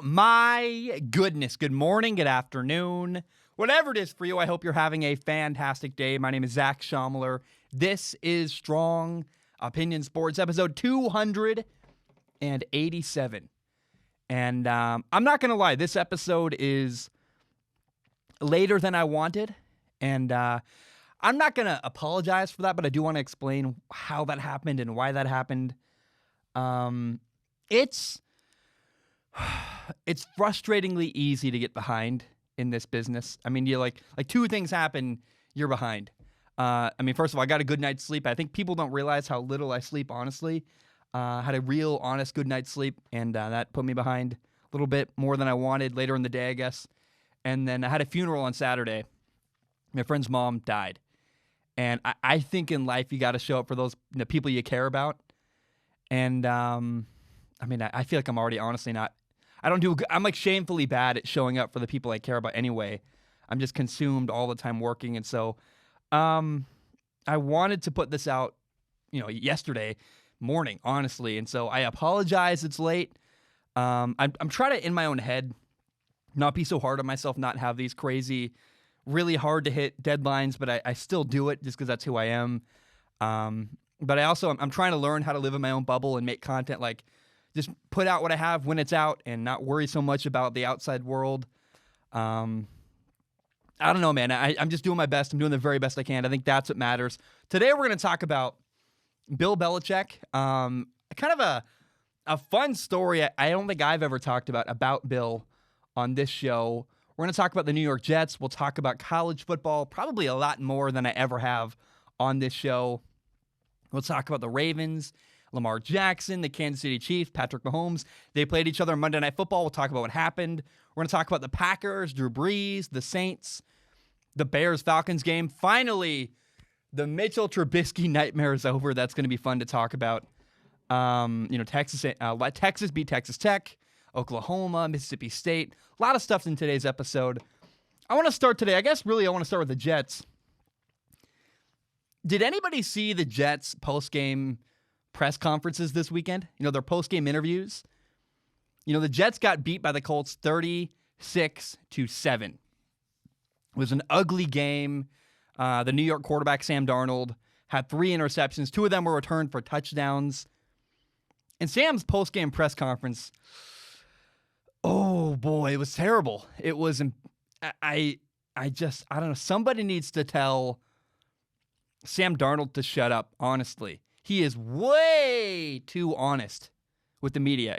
Oh my goodness. Good morning, good afternoon. Whatever it is for you, I hope you're having a fantastic day. My name is Zach Schomler. This is Strong Opinion Sports, episode 287. And I'm not going to lie, this episode is later than I wanted. And I'm not going to apologize for that, but I do want to explain how that happened and why that happened. It's frustratingly easy to get behind in this business. I mean, you're like two things happen, you're behind. First of all, I got a good night's sleep. I think people don't realize how little I sleep, honestly. Had a real, honest, good night's sleep, and that put me behind a little bit more than I wanted later in the day, I guess. And then I had a funeral on Saturday. My friend's mom died. And I think in life you got to show up for those people you care about. And, I feel like I'm already honestly not. I'm like shamefully bad at showing up for the people I care about anyway. I'm just consumed all the time working. And so I wanted to put this out, yesterday morning, honestly. And so I apologize it's late. I'm trying to, in my own head, not be so hard on myself, not have these crazy, really hard to hit deadlines, but I still do it just because that's who I am. But I'm trying to learn how to live in my own bubble and make content, like just put out what I have when it's out and not worry so much about the outside world. I don't know, man. I'm just doing my best. I'm doing the very best I can. I think that's what matters. Today we're going to talk about Bill Belichick. Kind of a fun story I don't think I've ever talked about Bill on this show. We're going to talk about the New York Jets. We'll talk about college football, probably a lot more than I ever have on this show. We'll talk about the Ravens, Lamar Jackson, the Kansas City Chiefs, Patrick Mahomes. They played each other on Monday Night Football. We'll talk about what happened. We're going to talk about the Packers, Drew Brees, the Saints, the Bears-Falcons game. Finally, the Mitchell Trubisky nightmare is over. That's going to be fun to talk about. Texas beat Texas Tech, Oklahoma, Mississippi State. A lot of stuff in today's episode. I want to start today. I want to start with the Jets. Did anybody see the Jets post-game press conferences this weekend? Their post-game interviews? The Jets got beat by the Colts 36-7. It was an ugly game. The New York quarterback, Sam Darnold, had 3 interceptions. 2 of them were returned for touchdowns. And Sam's post-game press conference, oh boy, it was terrible. It was, I don't know. Somebody needs to tell Sam Darnold to shut up, honestly. He is way too honest with the media.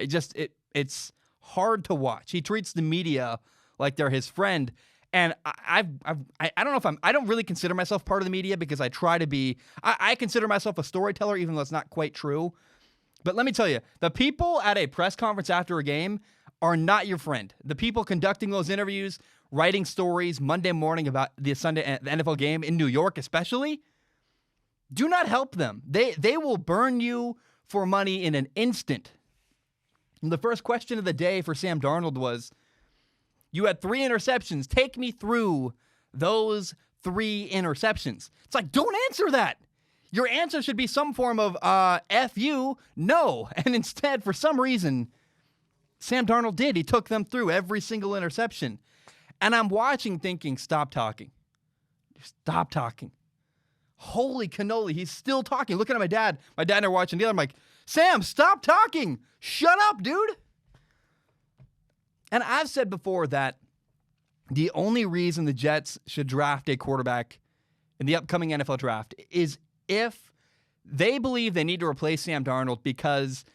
It's hard to watch. He treats the media like they're his friend. And I don't know I don't really consider myself part of the media because I try to be, I consider myself a storyteller, even though it's not quite true. But let me tell you, the people at a press conference after a game are not your friend. The people conducting those interviews, writing stories Monday morning about the NFL game in New York especially, do not help them. They will burn you for money in an instant. And the first question of the day for Sam Darnold was, you had 3 interceptions. Take me through those 3 interceptions. It's like, don't answer that. Your answer should be some form of, F you, no. And instead, for some reason, Sam Darnold did. He took them through every single interception. And I'm watching thinking, stop talking. Stop talking. Holy cannoli, he's still talking. Looking at my dad. My dad and I are watching together. I'm like, Sam, stop talking. Shut up, dude. And I've said before that the only reason the Jets should draft a quarterback in the upcoming NFL draft is if they believe they need to replace Sam Darnold because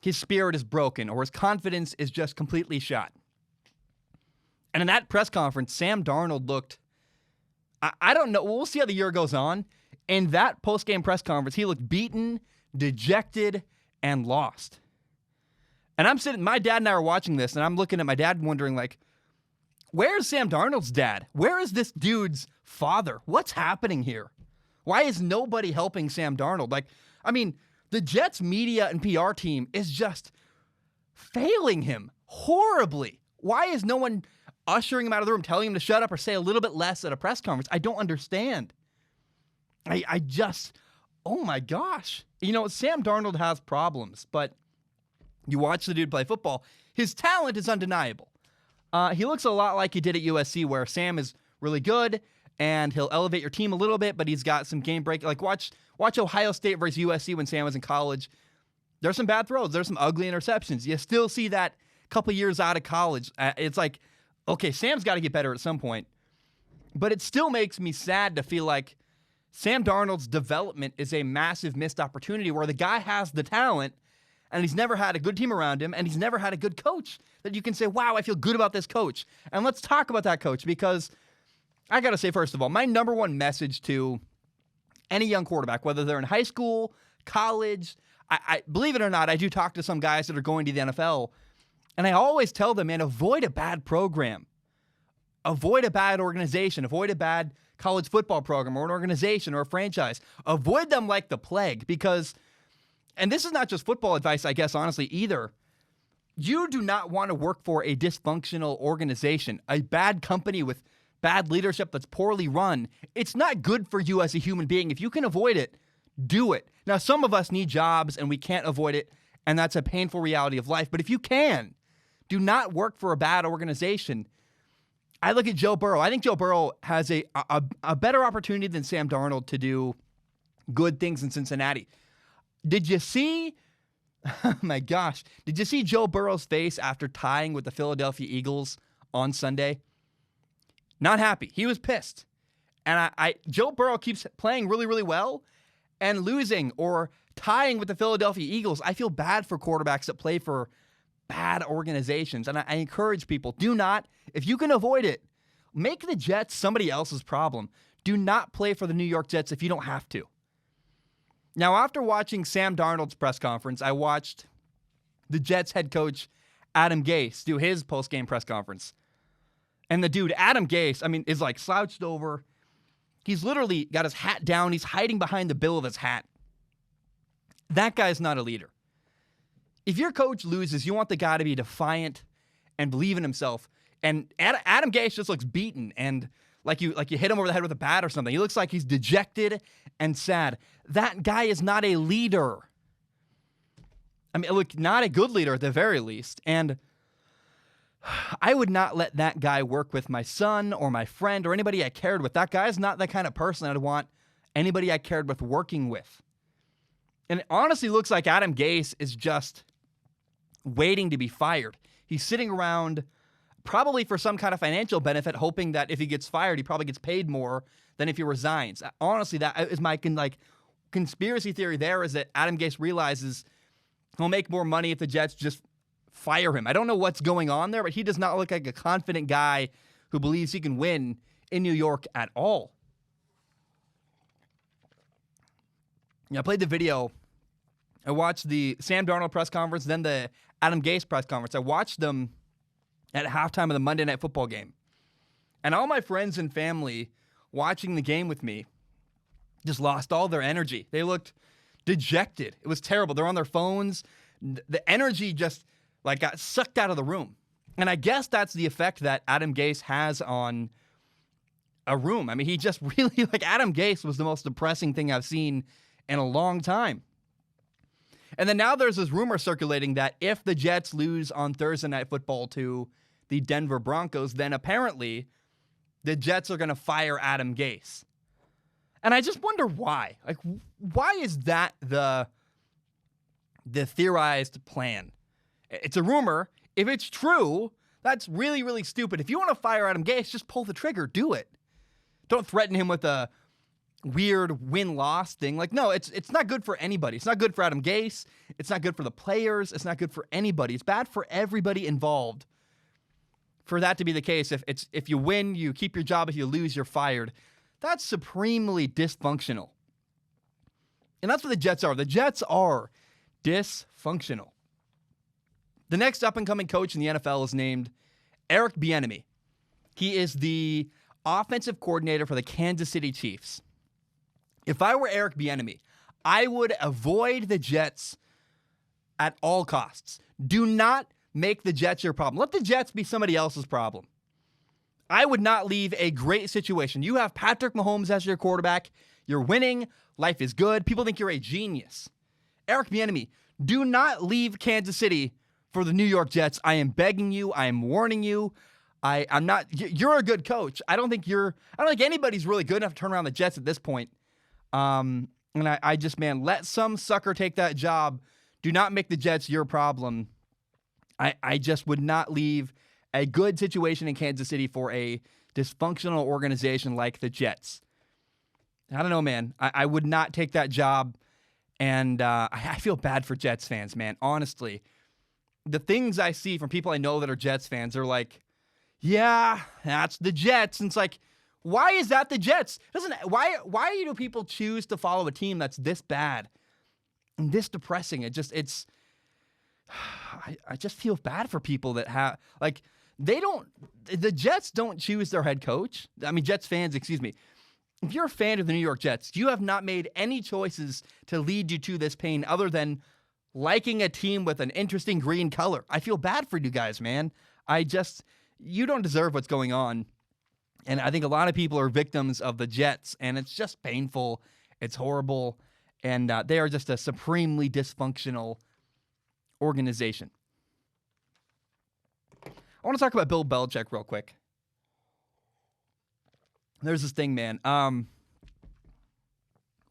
his spirit is broken or his confidence is just completely shot. And in that press conference, Sam Darnold looked, I don't know, we'll see how the year goes on. In that post-game press conference, he looked beaten, dejected, and lost. And my dad and I are watching this, and I'm looking at my dad wondering, like, where's Sam Darnold's dad? Where is this dude's father? What's happening here? Why is nobody helping Sam Darnold? The Jets media and PR team is just failing him horribly. Why is no one ushering him out of the room, telling him to shut up or say a little bit less at a press conference? I don't understand. Oh my gosh. Sam Darnold has problems, but you watch the dude play football, his talent is undeniable. He looks a lot like he did at USC, where Sam is really good, and he'll elevate your team a little bit, but he's got some game break. Like, watch Ohio State versus USC when Sam was in college. There's some bad throws. There's some ugly interceptions. You still see that a couple years out of college. It's like, okay, Sam's got to get better at some point. But it still makes me sad to feel like Sam Darnold's development is a massive missed opportunity where the guy has the talent, and he's never had a good team around him, and he's never had a good coach that you can say, wow, I feel good about this coach. And let's talk about that coach, because I got to say, first of all, my number one message to any young quarterback, whether they're in high school, college, I believe it or not, I do talk to some guys that are going to the NFL, and I always tell them, man, avoid a bad program. Avoid a bad organization. Avoid a bad college football program or an organization or a franchise. Avoid them like the plague, because, and this is not just football advice, I guess, honestly, either. You do not want to work for a dysfunctional organization, a bad company with bad leadership that's poorly run. It's not good for you as a human being. If you can avoid it, do it. Now, some of us need jobs and we can't avoid it, and that's a painful reality of life. But if you can, do not work for a bad organization. I look at Joe Burrow. I think Joe Burrow has a better opportunity than Sam Darnold to do good things in Cincinnati. Did you see, oh my gosh, did you see Joe Burrow's face after tying with the Philadelphia Eagles on Sunday? Not happy. He was pissed. And Joe Burrow keeps playing really, really well and losing or tying with the Philadelphia Eagles. I feel bad for quarterbacks that play for bad organizations. And I encourage people, do not, if you can avoid it, make the Jets somebody else's problem. Do not play for the New York Jets if you don't have to. Now, after watching Sam Darnold's press conference, I watched the Jets head coach Adam Gase do his post-game press conference. And the dude, Adam Gase, is like slouched over. He's literally got his hat down. He's hiding behind the bill of his hat. That guy's not a leader. If your coach loses, you want the guy to be defiant and believe in himself. And Adam Gase just looks beaten and like you hit him over the head with a bat or something. He looks like he's dejected and sad. That guy is not a leader. Look, not a good leader at the very least. And I would not let that guy work with my son or my friend or anybody I cared with. That guy's not the kind of person I'd want anybody I cared with working with. And it honestly looks like Adam Gase is just waiting to be fired. He's sitting around probably for some kind of financial benefit, hoping that if he gets fired, he probably gets paid more than if he resigns. Honestly, that is my conspiracy theory there, is that Adam Gase realizes he'll make more money if the Jets just fire him. I don't know what's going on there, but he does not look like a confident guy who believes he can win in New York at all. I played the video. I watched the Sam Darnold press conference, then the Adam Gase press conference. I watched them at halftime of the Monday Night Football game. And all my friends and family watching the game with me just lost all their energy. They looked dejected. It was terrible. They're on their phones. The energy just got sucked out of the room. And I guess that's the effect that Adam Gase has on a room. He just really, Adam Gase was the most depressing thing I've seen in a long time. And then now there's this rumor circulating that if the Jets lose on Thursday Night Football to the Denver Broncos, then apparently the Jets are going to fire Adam Gase. And I just wonder why. Why is that the theorized plan? It's a rumor. If it's true, that's really, really stupid. If you want to fire Adam Gase, just pull the trigger. Do it. Don't threaten him with a weird win-loss thing. No, it's not good for anybody. It's not good for Adam Gase. It's not good for the players. It's not good for anybody. It's bad for everybody involved for that to be the case. If you win, you keep your job. If you lose, you're fired. That's supremely dysfunctional. And that's what the Jets are. The Jets are dysfunctional. The next up-and-coming coach in the NFL is named Eric Bienemy. He is the offensive coordinator for the Kansas City Chiefs. If I were Eric Bienemy, I would avoid the Jets at all costs. Do not make the Jets your problem. Let the Jets be somebody else's problem. I would not leave a great situation. You have Patrick Mahomes as your quarterback. You're winning. Life is good. People think you're a genius. Eric Bienemy, do not leave Kansas City for the New York Jets, I am begging you. I am warning you. I'm not. You're a good coach. I don't think anybody's really good enough to turn around the Jets at this point. And I just, man, let some sucker take that job. Do not make the Jets your problem. I just would not leave a good situation in Kansas City for a dysfunctional organization like the Jets. I don't know, man. I would not take that job. And I feel bad for Jets fans, man. Honestly, the things I see from people I know that are Jets fans are like, yeah, that's the Jets. And it's like, why is that the Jets? Why do people choose to follow a team that's this bad and this depressing? I just feel bad for people that have, like, the Jets don't choose their head coach. I mean, Jets fans, excuse me. If you're a fan of the New York Jets, you have not made any choices to lead you to this pain other than liking a team with an interesting green color. I feel bad for you guys, man. You don't deserve what's going on. And I think a lot of people are victims of the Jets, and it's just painful. It's horrible. And they are just a supremely dysfunctional organization. I want to talk about Bill Belichick real quick. There's this thing, man.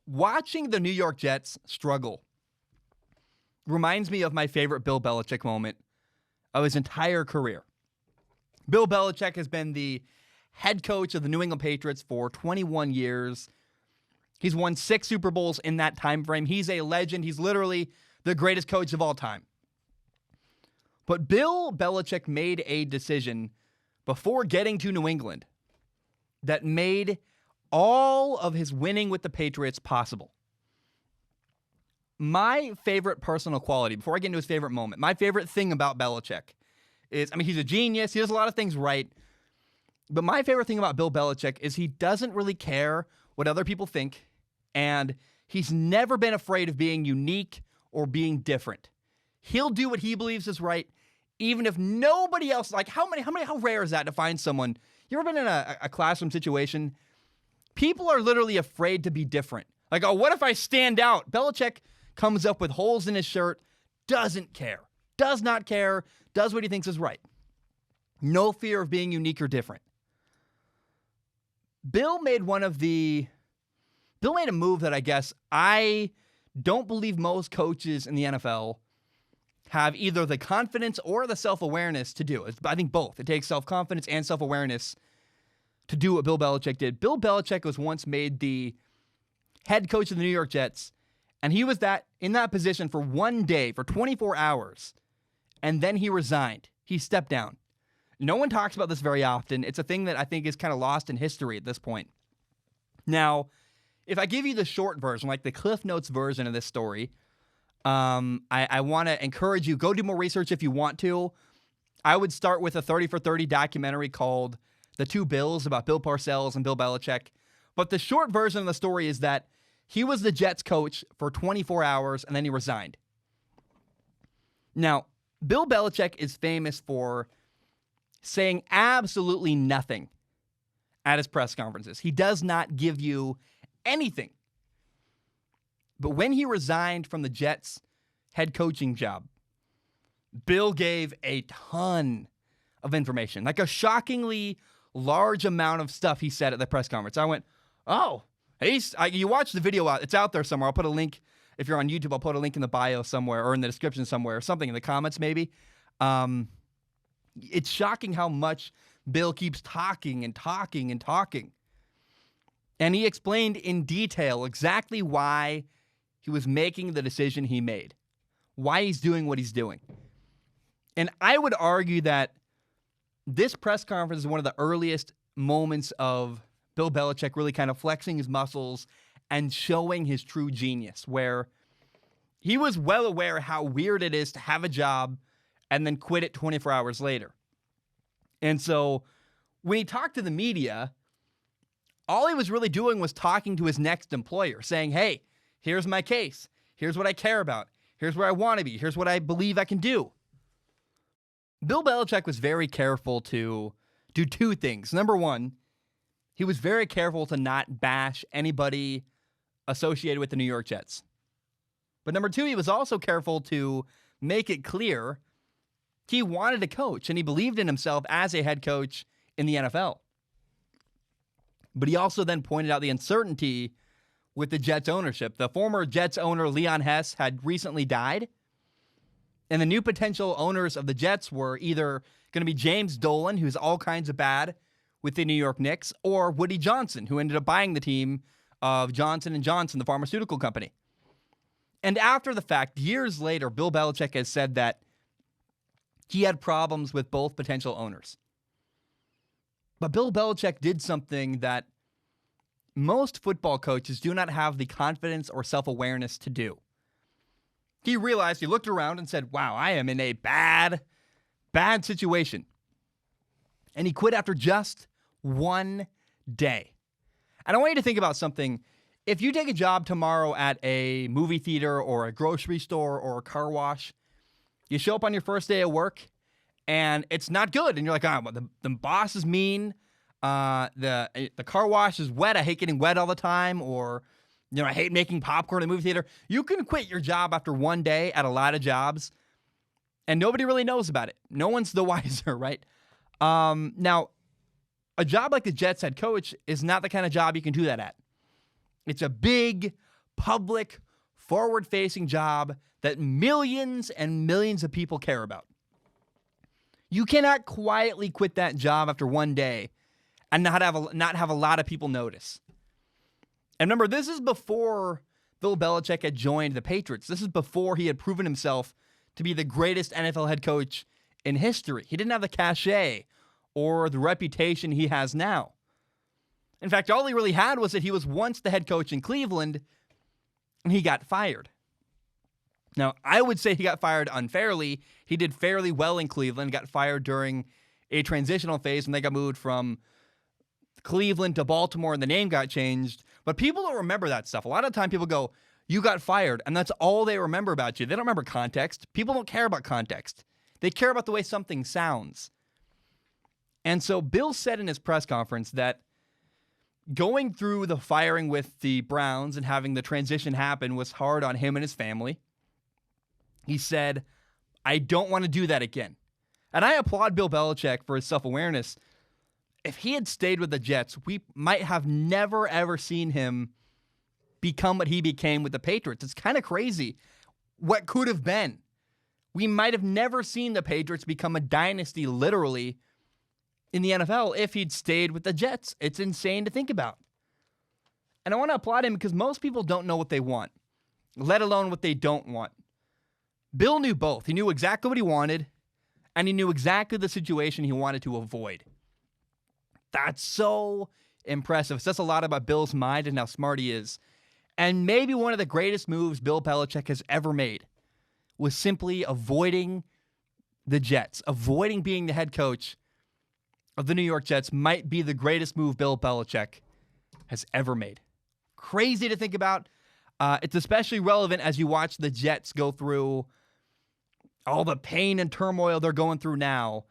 Watching the New York Jets struggle reminds me of my favorite Bill Belichick moment of his entire career. Bill Belichick has been the head coach of the New England Patriots for 21 years. He's won 6 Super Bowls in that time frame. He's a legend. He's literally the greatest coach of all time. But Bill Belichick made a decision before getting to New England that made all of his winning with the Patriots possible. My favorite personal quality, before I get into his favorite moment, my favorite thing about Belichick is, he's a genius. He does a lot of things right. But my favorite thing about Bill Belichick is he doesn't really care what other people think, and he's never been afraid of being unique or being different. He'll do what he believes is right, even if nobody else, like how rare is that to find someone? You ever been in a classroom situation? People are literally afraid to be different. Like, oh, what if I stand out? Belichick comes up with holes in his shirt, doesn't care, does not care, does what he thinks is right. No fear of being unique or different. Bill made a move that I guess I don't believe most coaches in the NFL have either the confidence or the self-awareness to do. I think both. It takes self-confidence and self-awareness to do what Bill Belichick did. Bill Belichick was once made the head coach of the New York Jets, and he was in that position for one day, for 24 hours, and then he resigned. He stepped down. No one talks about this very often. It's a thing that I think is kind of lost in history at this point. Now, if I give you the short version, like the Cliff Notes version of this story, I want to encourage you, go do more research if you want to. I would start with a 30 for 30 documentary called The Two Bills about Bill Parcells and Bill Belichick. But the short version of the story is that he was the Jets coach for 24 hours and then he resigned. Now, Bill Belichick is famous for saying absolutely nothing at his press conferences. He does not give you anything. But when he resigned from the Jets head coaching job, Bill gave a ton of information, like a shockingly large amount of stuff he said at the press conference. I went, oh, you watch the video out. It's out there somewhere. I'll put a link. If you're on YouTube, I'll put a link in the bio somewhere or in the description somewhere or something in the comments maybe. It's shocking how much Bill keeps talking and talking and talking. And he explained in detail exactly why he was making the decision he made, why he's doing what he's doing. And I would argue that this press conference is one of the earliest moments of Bill Belichick really kind of flexing his muscles and showing his true genius, where he was well aware how weird it is to have a job and then quit it 24 hours later. And so when he talked to the media, all he was really doing was talking to his next employer, saying, hey, here's my case. Here's what I care about. Here's where I want to be. Here's what I believe I can do. Bill Belichick was very careful to do two things. Number one, he was very careful to not bash anybody associated with the New York Jets. But number two, he was also careful to make it clear He wanted to coach, and he believed in himself as a head coach in the NFL. But he also then pointed out the uncertainty with the Jets ownership. The former Jets owner, Leon Hess, had recently died, and the new potential owners of the Jets were either going to be James Dolan, who's all kinds of bad with the New York Knicks, or Woody Johnson, who ended up buying the team of Johnson & Johnson, the pharmaceutical company. And after the fact, years later, Bill Belichick has said that he had problems with both potential owners. But Bill Belichick did something that most football coaches do not have the confidence or self-awareness to do. He realized, he looked around and said, wow, I am in a bad situation. And he quit after just one day. And I want you to think about something. If you take a job tomorrow at a movie theater or a grocery store or a car wash, you show up on your first day of work and it's not good. And you're like, the boss is mean. The car wash is wet. I hate getting wet all the time. Or, I hate making popcorn in the movie theater. You can quit your job after one day at a lot of jobs and nobody really knows about it. No one's the wiser, right? Now, a job like the Jets head coach is not the kind of job you can do that at. It's a big, public, forward-facing job that millions and millions of people care about. You cannot quietly quit that job after one day and not have a lot of people notice. And remember, this is before Bill Belichick had joined the Patriots. This is before he had proven himself to be the greatest NFL head coach in history. He didn't have the cachet or the reputation he has now. In fact, all he really had was that he was once the head coach in Cleveland, and he got fired. Now, I would say he got fired unfairly. He did fairly well in Cleveland, got fired during a transitional phase when they got moved from Cleveland to Baltimore and the name got changed. But people don't remember that stuff. A lot of the time people go, you got fired, and that's all they remember about you. They don't remember context. People don't care about context. They care about the way something sounds. And so Bill said in his press conference that going through the firing with the Browns and having the transition happen was hard on him and his family. He said, I don't want to do that again. And I applaud Bill Belichick for his self-awareness. If he had stayed with the Jets, we might have never, ever seen him become what he became with the Patriots. It's kind of crazy what could have been. We might have never seen the Patriots become a dynasty, literally, in the NFL if he'd stayed with the Jets. It's insane to think about. And I want to applaud him because most people don't know what they want, let alone what they don't want. Bill knew both. He knew exactly what he wanted, and he knew exactly the situation he wanted to avoid. That's so impressive. It says a lot about Bill's mind and how smart he is. And maybe one of the greatest moves Bill Belichick has ever made was simply avoiding the Jets. Avoiding being the head coach of the New York Jets might be the greatest move Bill Belichick has ever made. Crazy to think about. It's especially relevant as you watch the Jets go through all the pain and turmoil they're going through now.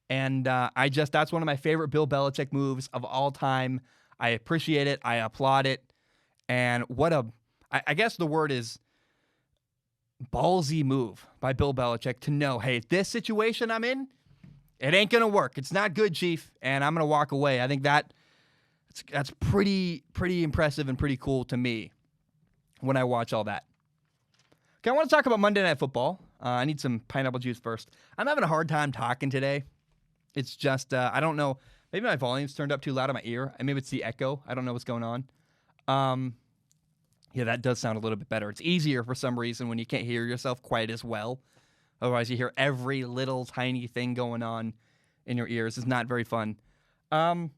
And that's one of my favorite Bill Belichick moves of all time. I appreciate it. I applaud it. And I guess the word is ballsy move by Bill Belichick to know, hey, this situation I'm in, it ain't going to work. It's not good, Chief, and I'm going to walk away. I think that's pretty impressive and pretty cool to me when I watch all that. Okay, I want to talk about Monday Night Football. I need some pineapple juice first. I'm having a hard time talking today. It's just, I don't know. Maybe my volume's turned up too loud in my ear. Maybe it's the echo. I don't know what's going on. Yeah, that does sound a little bit better. It's easier for some reason when you can't hear yourself quite as well. Otherwise, you hear every little tiny thing going on in your ears. It's not very fun. On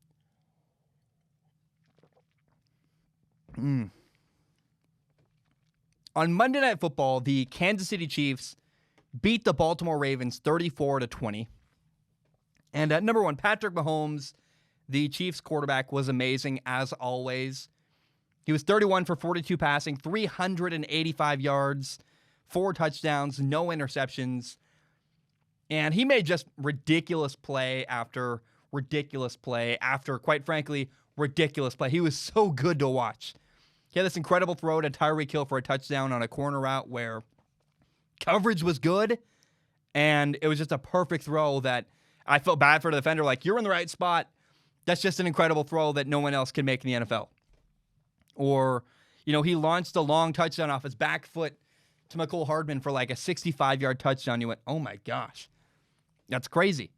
Monday Night Football, the Kansas City Chiefs beat the Baltimore Ravens 34-20. And number one, Patrick Mahomes, the Chiefs quarterback, was amazing as always. He was 31 for 42 passing, 385 yards, 4 touchdowns, no interceptions. And he made just ridiculous play after ridiculous play after, quite frankly, ridiculous play. He was so good to watch. He had this incredible throw to Tyreek Hill for a touchdown on a corner route where coverage was good And it was just a perfect throw that I felt bad for the defender. Like, you're in the right spot. That's just an incredible throw that no one else can make in the NFL. Or, he launched a long touchdown off his back foot to Mecole Hardman for like a 65-yard touchdown. You went, oh my gosh, that's crazy.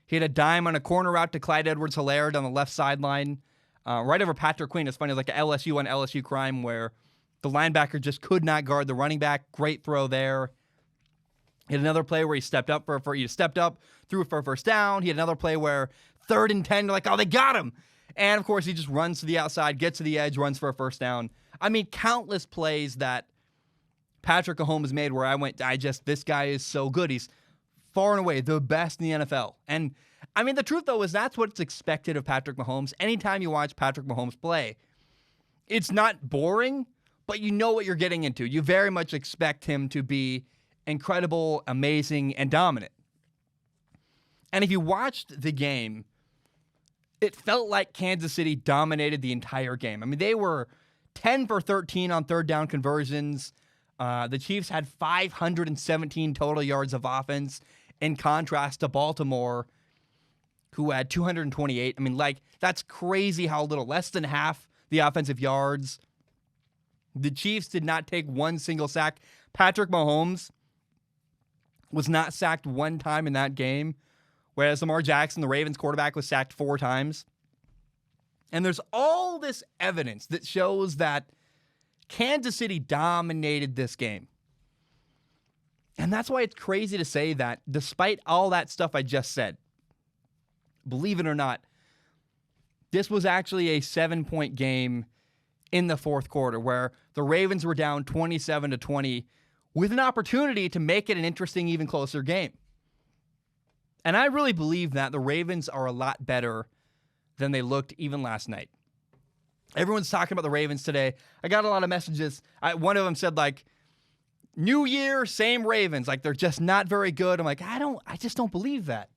He had a dime on a corner route to Clyde Edwards-Helaire on the left sideline, right over Patrick Queen. It's funny, like a LSU on LSU crime where the linebacker just could not guard the running back. Great throw there. He had another play where he stepped up, threw it for a first down. He had another play where 3rd and 10, they're like, oh, they got him. And, of course, he just runs to the outside, gets to the edge, runs for a first down. I mean, countless plays that Patrick Mahomes made where this guy is so good. He's far and away the best in the NFL. And, I mean, the truth, though, is that's what's expected of Patrick Mahomes. Anytime you watch Patrick Mahomes play, it's not boring, but you know what you're getting into. You very much expect him to be incredible, amazing, and dominant. And if you watched the game, it felt like Kansas City dominated the entire game. I mean, they were 10 for 13 on third down conversions. The Chiefs had 517 total yards of offense, in contrast to Baltimore, who had 228. I mean, like, that's crazy how little, less than half the offensive yards. The Chiefs did not take one single sack. Patrick Mahomes was not sacked one time in that game, whereas Lamar Jackson, the Ravens quarterback, was sacked 4 times. And there's all this evidence that shows that Kansas City dominated this game. And that's why it's crazy to say that despite all that stuff I just said, believe it or not, this was actually a 7-point game in the fourth quarter where the Ravens were down 27-20 with an opportunity to make it an interesting, even closer game. And I really believe that the Ravens are a lot better than they looked even last night. Everyone's talking about the Ravens today. I got a lot of messages. One of them said, like, new year, same Ravens. Like, they're just not very good. I'm like, I just don't believe that.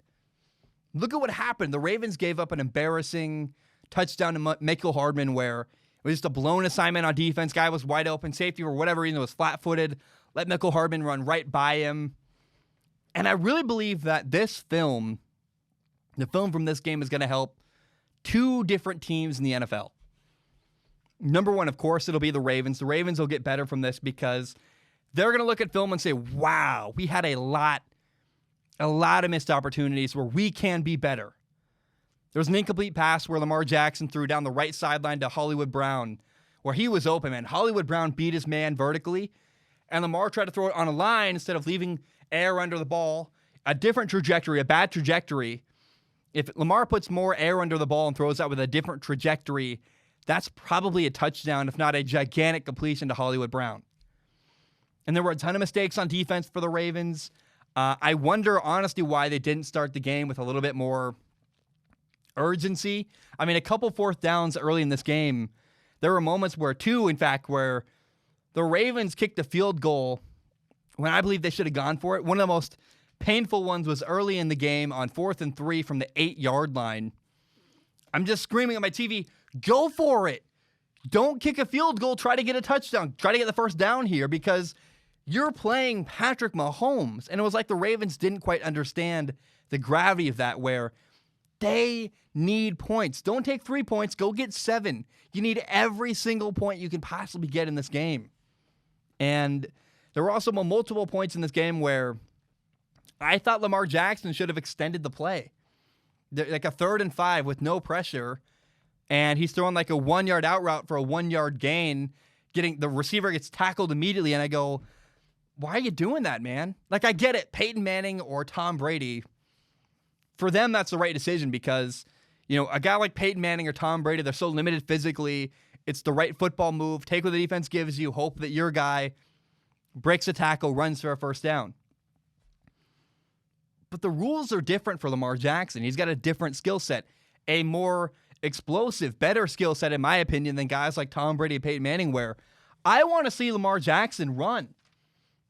Look at what happened. The Ravens gave up an embarrassing touchdown to Mecole Hardman where it was just a blown assignment on defense. Guy was wide open. Safety, for whatever reason, was flat-footed. Let Mecole Hardman run right by him. And I really believe that the film from this game is going to help 2 different teams in the NFL. Number one, of course, it'll be the Ravens. The Ravens will get better from this because they're going to look at film and say, wow, we had a lot of missed opportunities where we can be better. There was an incomplete pass where Lamar Jackson threw down the right sideline to Hollywood Brown, where he was open, man. Hollywood Brown beat his man vertically, and Lamar tried to throw it on a line instead of leaving air under the ball. A different trajectory, a bad trajectory. If Lamar puts more air under the ball and throws out with a different trajectory, that's probably a touchdown, if not a gigantic completion to Hollywood Brown. And there were a ton of mistakes on defense for the Ravens. I wonder, honestly, why they didn't start the game with a little bit more urgency. I mean, a couple fourth downs early in this game, there were moments where the Ravens kicked a field goal when I believe they should have gone for it. One of the most painful ones was early in the game on 4th and 3 from the 8-yard line. I'm just screaming at my TV, go for it. Don't kick a field goal. Try to get a touchdown. Try to get the first down here because you're playing Patrick Mahomes. And it was like the Ravens didn't quite understand the gravity of that, where they need points. Don't take 3 points. Go get 7. You need every single point you can possibly get in this game. And there were also multiple points in this game where I thought Lamar Jackson should have extended the play. Like a 3rd and 5 with no pressure, and he's throwing like a 1-yard out route for a 1-yard gain. The receiver gets tackled immediately, and I go, why are you doing that, man? Like, I get it. Peyton Manning or Tom Brady, for them, that's the right decision because, a guy like Peyton Manning or Tom Brady, they're so limited physically. It's the right football move. Take what the defense gives you. Hope that your guy breaks a tackle, runs for a first down. But the rules are different for Lamar Jackson. He's got a different skill set, a more explosive, better skill set, in my opinion, than guys like Tom Brady and Peyton Manning, where I want to see Lamar Jackson run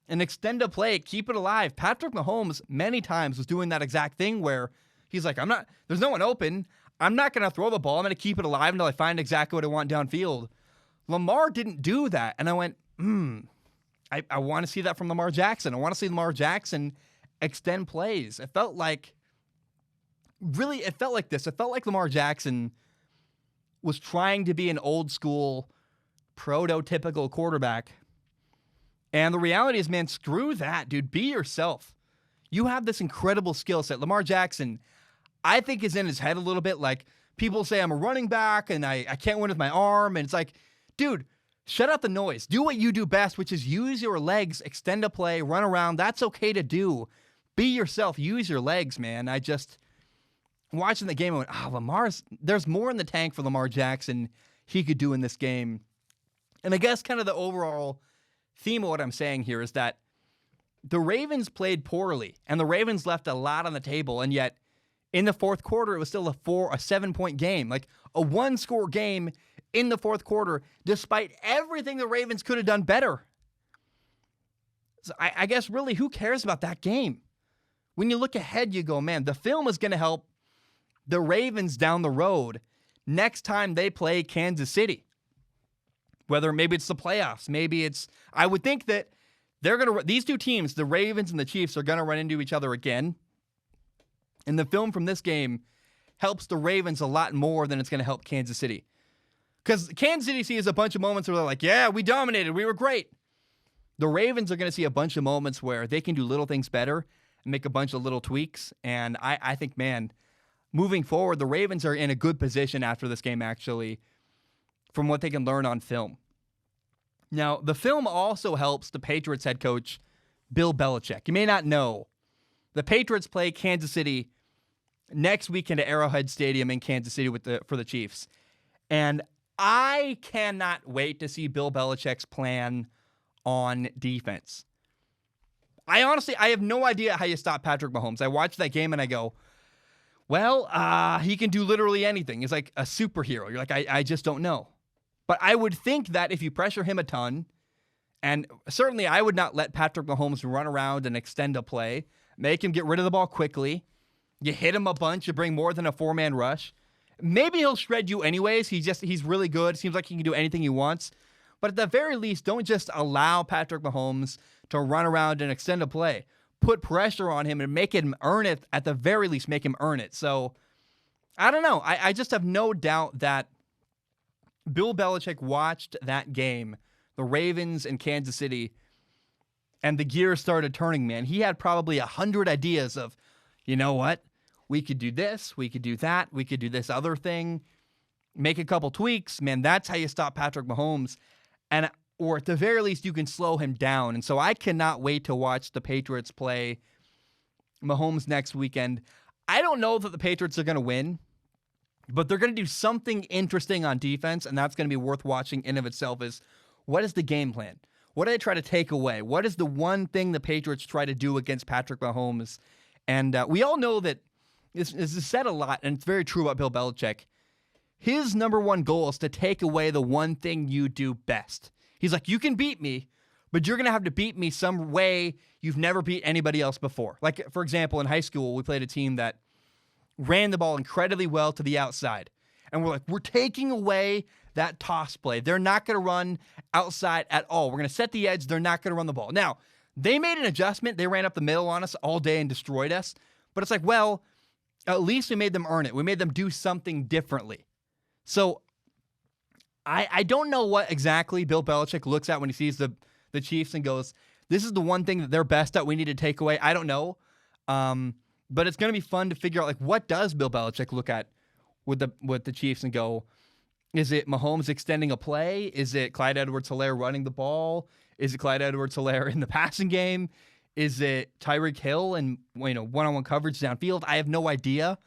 and extend a play, keep it alive. Patrick Mahomes many times was doing that exact thing where he's like, there's no one open. I'm not going to throw the ball. I'm going to keep it alive until I find exactly what I want downfield. Lamar didn't do that. And I went, I want to see that from Lamar Jackson. I want to see Lamar Jackson extend plays. It felt like this. It felt like Lamar Jackson was trying to be an old school, prototypical quarterback. And the reality is, man, screw that, dude. Be yourself. You have this incredible skill set. Lamar Jackson, I think, is in his head a little bit. Like, people say I'm a running back and I can't win with my arm. And it's like, dude, shut out the noise. Do what you do best, which is use your legs, extend a play, run around. That's okay to do. Be yourself. Use your legs, man. Watching the game, I went, there's more in the tank for Lamar Jackson he could do in this game. And I guess kind of the overall theme of what I'm saying here is that the Ravens played poorly, and the Ravens left a lot on the table, and yet in the fourth quarter, it was still a 7-point game, like a 1-score game in the fourth quarter, despite everything the Ravens could have done better. So I guess really, who cares about that game? When you look ahead, you go, man, the film is going to help the Ravens down the road next time they play Kansas City. Whether maybe it's the playoffs, I would think that these two teams, the Ravens and the Chiefs, are going to run into each other again. And the film from this game helps the Ravens a lot more than it's going to help Kansas City. Because Kansas City sees a bunch of moments where they're like, yeah, we dominated, we were great. The Ravens are going to see a bunch of moments where they can do little things better and make a bunch of little tweaks. And I think, man, moving forward, the Ravens are in a good position after this game, actually, from what they can learn on film. Now, the film also helps the Patriots head coach, Bill Belichick. You may not know, the Patriots play Kansas City next weekend at Arrowhead Stadium in Kansas City for the Chiefs. And I cannot wait to see Bill Belichick's plan on defense. I have no idea how you stop Patrick Mahomes. I watch that game and I go, well, he can do literally anything. He's like a superhero. You're like, I just don't know. But I would think that if you pressure him a ton, and certainly I would not let Patrick Mahomes run around and extend a play, make him get rid of the ball quickly, you hit him a bunch, you bring more than a 4-man rush. Maybe he'll shred you anyways. He's really good. Seems like he can do anything he wants. But at the very least, don't just allow Patrick Mahomes to run around and extend a play. Put pressure on him and make him earn it. At the very least, make him earn it. So, I don't know. I just have no doubt that Bill Belichick watched that game, the Ravens and Kansas City, and the gears started turning, man. He had probably 100 ideas of, you know what? We could do this. We could do that. We could do this other thing. Make a couple tweaks. Man, that's how you stop Patrick Mahomes. Or at the very least, you can slow him down. And so I cannot wait to watch the Patriots play Mahomes next weekend. I don't know that the Patriots are going to win, but they're going to do something interesting on defense, and that's going to be worth watching in of itself. Is what is the game plan? What do they try to take away? What is the one thing the Patriots try to do against Patrick Mahomes? And we all know that this is said a lot, and it's very true about Bill Belichick. His number one goal is to take away the one thing you do best. He's like, you can beat me, but you're going to have to beat me some way you've never beat anybody else before. Like, for example, in high school, we played a team that ran the ball incredibly well to the outside. And we're like, we're taking away that toss play. They're not going to run outside at all. We're going to set the edge. They're not going to run the ball. Now, they made an adjustment. They ran up the middle on us all day and destroyed us. But it's like, well, at least we made them earn it. We made them do something differently. So I don't know what exactly Bill Belichick looks at when he sees the Chiefs and goes, this is the one thing that they're best at we need to take away. I don't know. But it's going to be fun to figure out, like, what does Bill Belichick look at with the Chiefs and go, is it Mahomes extending a play? Is it Clyde Edwards-Helaire running the ball? Is it Clyde Edwards-Helaire in the passing game? Is it Tyreek Hill and one-on-one coverage downfield? I have no idea.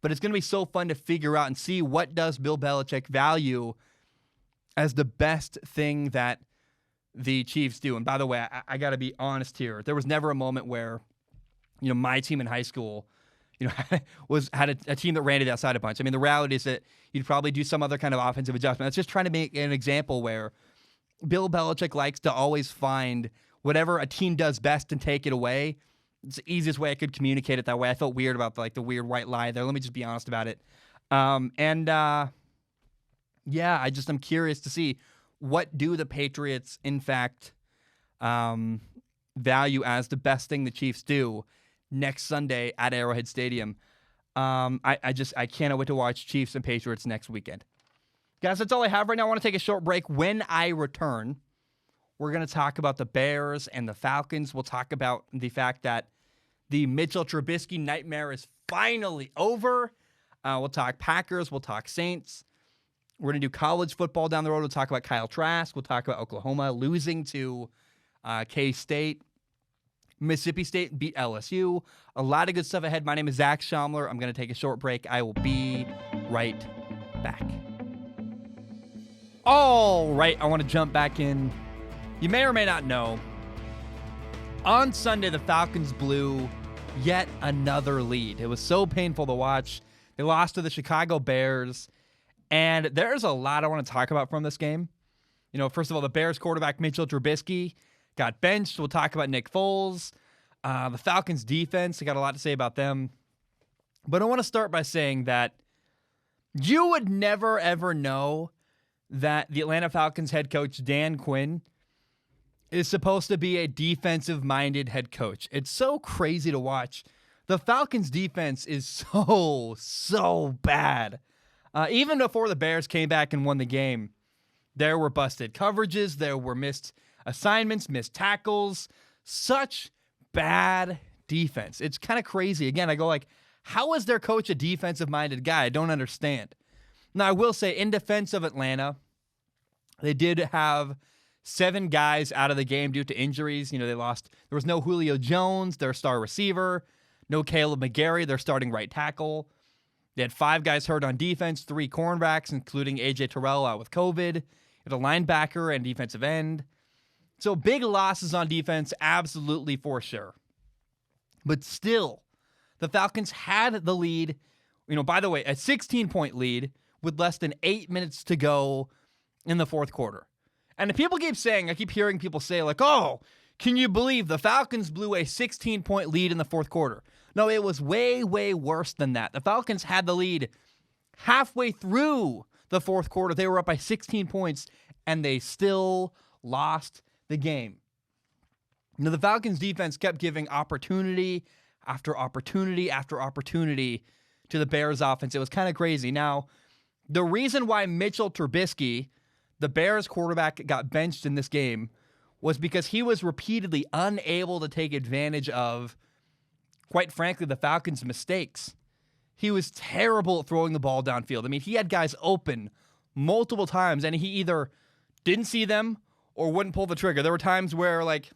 But it's going to be so fun to figure out and see what does Bill Belichick value as the best thing that the Chiefs do. And by the way, I got to be honest here. There was never a moment where, my team in high school, had a team that ran to the outside a bunch. I mean, the reality is that you'd probably do some other kind of offensive adjustment. That's just trying to make an example where Bill Belichick likes to always find whatever a team does best and take it away. It's the easiest way I could communicate it that way. I felt weird about the weird white lie there. Let me just be honest about it. I'm curious to see what do the Patriots, in fact, value as the best thing the Chiefs do next Sunday at Arrowhead Stadium. I cannot wait to watch Chiefs and Patriots next weekend. Guys, that's all I have right now. I want to take a short break. When I return, we're going to talk about the Bears and the Falcons. We'll talk about the fact that the Mitchell Trubisky nightmare is finally over. We'll talk Packers. We'll talk Saints. We're going to do college football down the road. We'll talk about Kyle Trask. We'll talk about Oklahoma losing to K-State. Mississippi State beat LSU. A lot of good stuff ahead. My name is Zach Schaumler. I'm going to take a short break. I will be right back. All right, I want to jump back in. You may or may not know, on Sunday, the Falcons blew yet another lead. It was so painful to watch. They lost to the Chicago Bears, and there's a lot I want to talk about from this game. You know, first of all, the Bears quarterback Mitchell Trubisky got benched. We'll talk about Nick Foles. The Falcons defense, I got a lot to say about them. But I want to start by saying that you would never, ever know that the Atlanta Falcons head coach, Dan Quinn, is supposed to be a defensive-minded head coach. It's so crazy to watch. The Falcons' defense is so bad. Even before the Bears came back and won the game, there were busted coverages, there were missed assignments, missed tackles, such bad defense. It's kind of crazy. Again, I go like, how is their coach a defensive-minded guy? I don't understand. Now, I will say, in defense of Atlanta, they did have 7 guys out of the game due to injuries. You know, there was no Julio Jones, their star receiver, no Caleb McGarry, their starting right tackle. They had 5 guys hurt on defense, 3 cornerbacks, including A.J. Terrell out with COVID, a linebacker and defensive end. So big losses on defense, absolutely for sure. But still, the Falcons had the lead, you know, by the way, a 16-point lead with less than 8 minutes to go in the fourth quarter. And people keep saying, I keep hearing people say like, oh, can you believe the Falcons blew a 16-point lead in the fourth quarter? No, it was way, way worse than that. The Falcons had the lead halfway through the fourth quarter. They were up by 16 points, and they still lost the game. Now, the Falcons defense kept giving opportunity after opportunity after opportunity to the Bears offense. It was kind of crazy. Now, the reason why Mitchell Trubisky, the Bears quarterback, got benched in this game was because he was repeatedly unable to take advantage of, quite frankly, the Falcons' mistakes. He was terrible at throwing the ball downfield. I mean, he had guys open multiple times, and he either didn't see them or wouldn't pull the trigger. There were times where, like,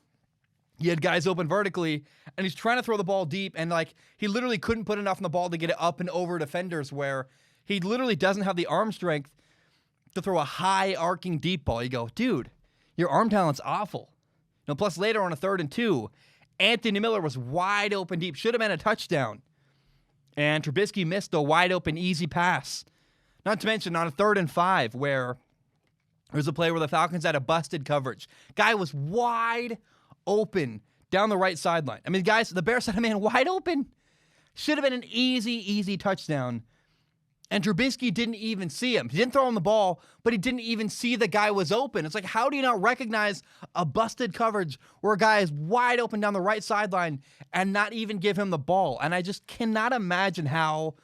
he had guys open vertically, and he's trying to throw the ball deep, and, like, he literally couldn't put enough on the ball to get it up and over defenders, where he literally doesn't have the arm strength to throw a high arcing deep ball. You go, dude, your arm talent's awful. You know, plus later on a 3rd and 2, Anthony Miller was wide open deep. Should have been a touchdown. And Trubisky missed a wide open easy pass. Not to mention on a 3rd and 5 where there was a play where the Falcons had a busted coverage. Guy was wide open down the right sideline. I mean, guys, the Bears had a man wide open. Should have been an easy touchdown. And Trubisky didn't even see him. He didn't throw him the ball, but he didn't even see the guy was open. It's like, how do you not recognize a busted coverage where a guy is wide open down the right sideline and not even give him the ball? And I just cannot imagine how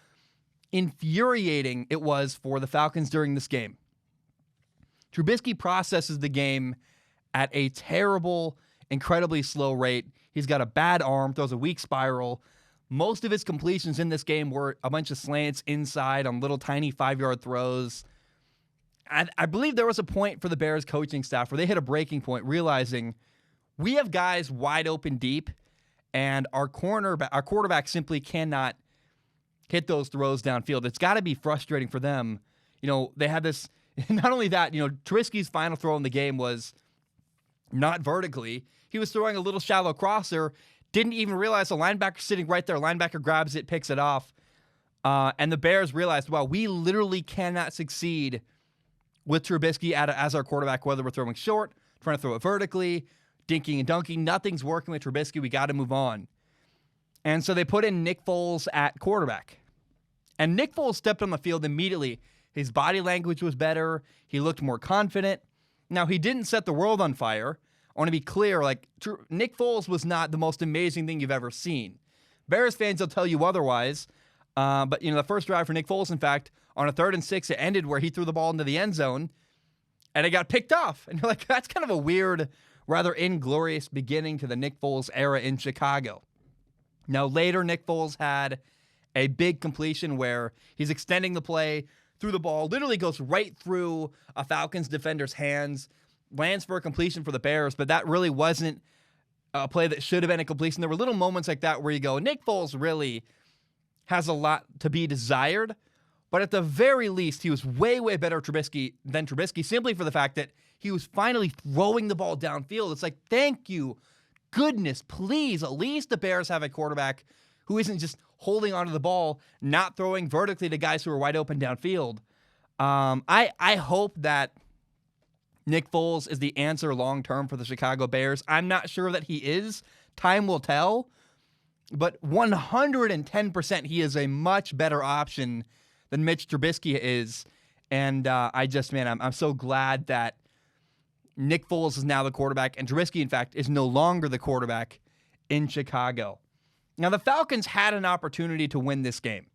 infuriating it was for the Falcons during this game. Trubisky processes the game at a terrible, incredibly slow rate. He's got a bad arm, throws a weak spiral. Most of his completions in this game were a bunch of slants inside on little tiny 5-yard throws. I believe there was a point for the Bears coaching staff where they hit a breaking point, realizing we have guys wide open deep, and our quarterback simply cannot hit those throws downfield. It's got to be frustrating for them. You know, they had this. Not only that, you know, Trubisky's final throw in the game was not vertically. He was throwing a little shallow crosser. Didn't even realize the linebacker's sitting right there. Linebacker grabs it, picks it off. And the Bears realized, wow, we literally cannot succeed with Trubisky as our quarterback, whether we're throwing short, trying to throw it vertically, dinking and dunking. Nothing's working with Trubisky. We got to move on. And so they put in Nick Foles at quarterback. And Nick Foles stepped on the field immediately. His body language was better. He looked more confident. Now, he didn't set the world on fire. I want to be clear, like, Nick Foles was not the most amazing thing you've ever seen. Bears fans will tell you otherwise. But, the first drive for Nick Foles, in fact, on a 3rd and 6, it ended where he threw the ball into the end zone, and it got picked off. And you're like, that's kind of a weird, rather inglorious beginning to the Nick Foles era in Chicago. Now, later, Nick Foles had a big completion where he's extending the play through the ball, literally goes right through a Falcons defender's hands, lands for a completion for the Bears, but that really wasn't a play that should have been a completion. There were little moments like that where you go, Nick Foles really has a lot to be desired, but at the very least, he was way, way better than Trubisky, simply for the fact that he was finally throwing the ball downfield. It's like, thank you, goodness, please, at least the Bears have a quarterback who isn't just holding onto the ball, not throwing vertically to guys who are wide open downfield. I hope that Nick Foles is the answer long-term for the Chicago Bears. I'm not sure that he is. Time will tell. But 110% he is a much better option than Mitch Trubisky is. And I'm so glad that Nick Foles is now the quarterback, and Trubisky, in fact, is no longer the quarterback in Chicago. Now, the Falcons had an opportunity to win this game.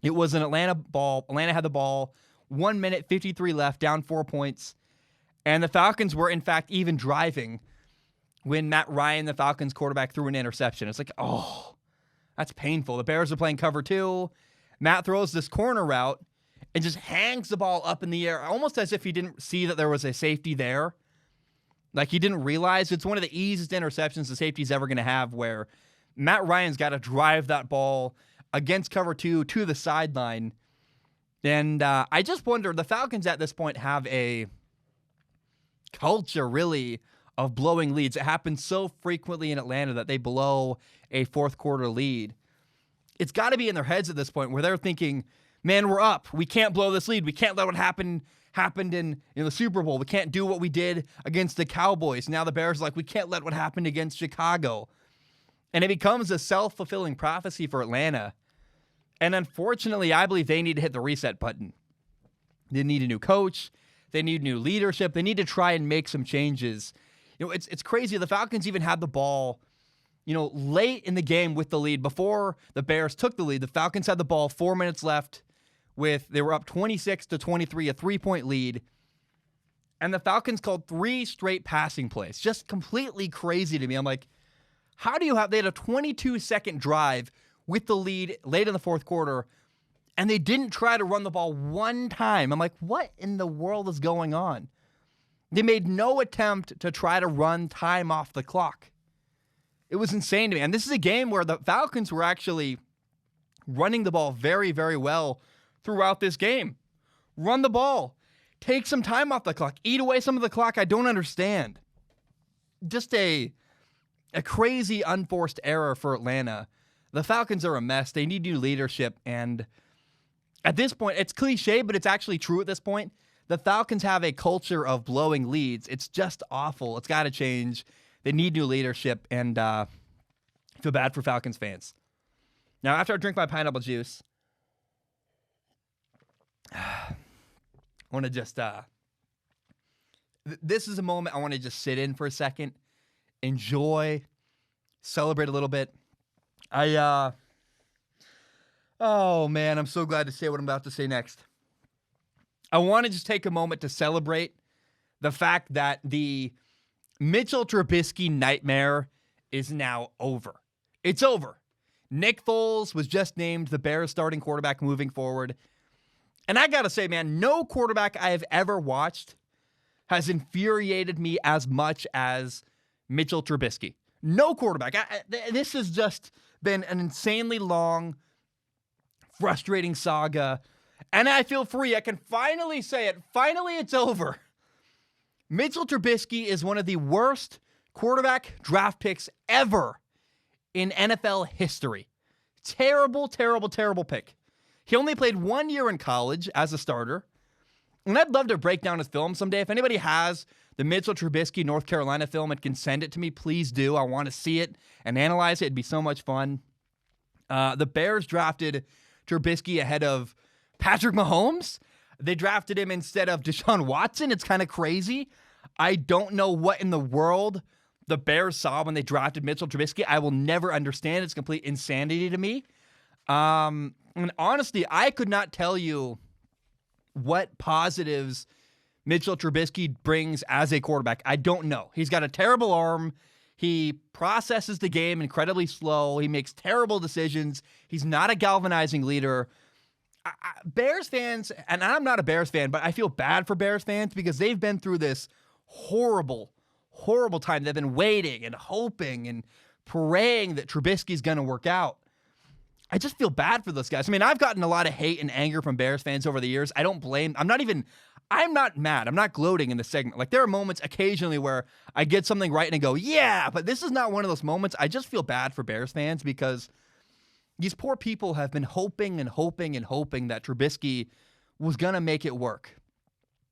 It was an Atlanta ball. Atlanta had the ball, 1 minute, 53 left, down 4 points. And the Falcons were, in fact, even driving when Matt Ryan, the Falcons quarterback, threw an interception. It's like, oh, that's painful. The Bears are playing cover 2. Matt throws this corner route and just hangs the ball up in the air, almost as if he didn't see that there was a safety there. Like he didn't realize. It's one of the easiest interceptions the safety's ever going to have, where Matt Ryan's got to drive that ball against cover 2 to the sideline. And I just wonder, the Falcons at this point have a culture, really, of blowing leads. It happens so frequently in Atlanta that they blow a fourth quarter lead. It's got to be in their heads at this point where they're thinking, man, we're up. We can't blow this lead. We can't let what happened in the Super Bowl. We can't do what we did against the Cowboys. Now the Bears are like, we can't let what happened against Chicago. And it becomes a self-fulfilling prophecy for Atlanta. And unfortunately, I believe they need to hit the reset button. They need a new coach. They need new leadership. They need to try and make some changes. It's crazy. The Falcons even had the ball, late in the game with the lead. Before the Bears took the lead, the Falcons had the ball, 4 minutes left. They were up 26-23, a 3-point lead. And the Falcons called 3 straight passing plays. Just completely crazy to me. I'm like, they had a 22-second drive with the lead late in the fourth quarter, and they didn't try to run the ball one time. I'm like, what in the world is going on? They made no attempt to try to run time off the clock. It was insane to me. And this is a game where the Falcons were actually running the ball very, very well throughout this game. Run the ball. Take some time off the clock. Eat away some of the clock. I don't understand. Just a crazy unforced error for Atlanta. The Falcons are a mess. They need new leadership. And at this point, it's cliche, but it's actually true at this point. The Falcons have a culture of blowing leads. It's just awful. It's got to change. They need new leadership, and I feel bad for Falcons fans. Now, after I drink my pineapple juice, I want to just, this is a moment I want to just sit in for a second, enjoy, celebrate a little bit. Oh man, I'm so glad to say what I'm about to say next. I want to just take a moment to celebrate the fact that the Mitchell Trubisky nightmare is now over. It's over. Nick Foles was just named the Bears starting quarterback moving forward. And I got to say, man, no quarterback I have ever watched has infuriated me as much as Mitchell Trubisky. No quarterback. This has just been an insanely long, frustrating saga. And I feel free. I can finally say it. Finally, it's over. Mitchell Trubisky is one of the worst quarterback draft picks ever in NFL history. Terrible, terrible, terrible pick. He only played 1 year in college as a starter. And I'd love to break down his film someday. If anybody has the Mitchell Trubisky North Carolina film and can send it to me, please do. I want to see it and analyze it. It'd be so much fun. The Bears drafted Trubisky ahead of Patrick Mahomes. They drafted him instead of Deshaun Watson. It's kind of crazy. I don't know what in the world the Bears saw when they drafted Mitchell Trubisky, I will never understand. It's complete insanity to me. And honestly, I could not tell you what positives Mitchell Trubisky brings as a quarterback. I don't know. He's got a terrible arm. He processes the game incredibly slow. He makes terrible decisions. He's not a galvanizing leader. Bears fans, and I'm not a Bears fan, but I feel bad for Bears fans because they've been through this horrible time. They've been waiting and hoping and praying that Trubisky's going to work out. I just feel bad for those guys. I mean, I've gotten a lot of hate and anger from Bears fans over the years. I don't blame. I'm not mad. I'm not gloating in this segment. Like, there are moments occasionally where I get something right and I go, yeah, but this is not one of those moments. I just feel bad for Bears fans because these poor people have been hoping and hoping and hoping that Trubisky was going to make it work.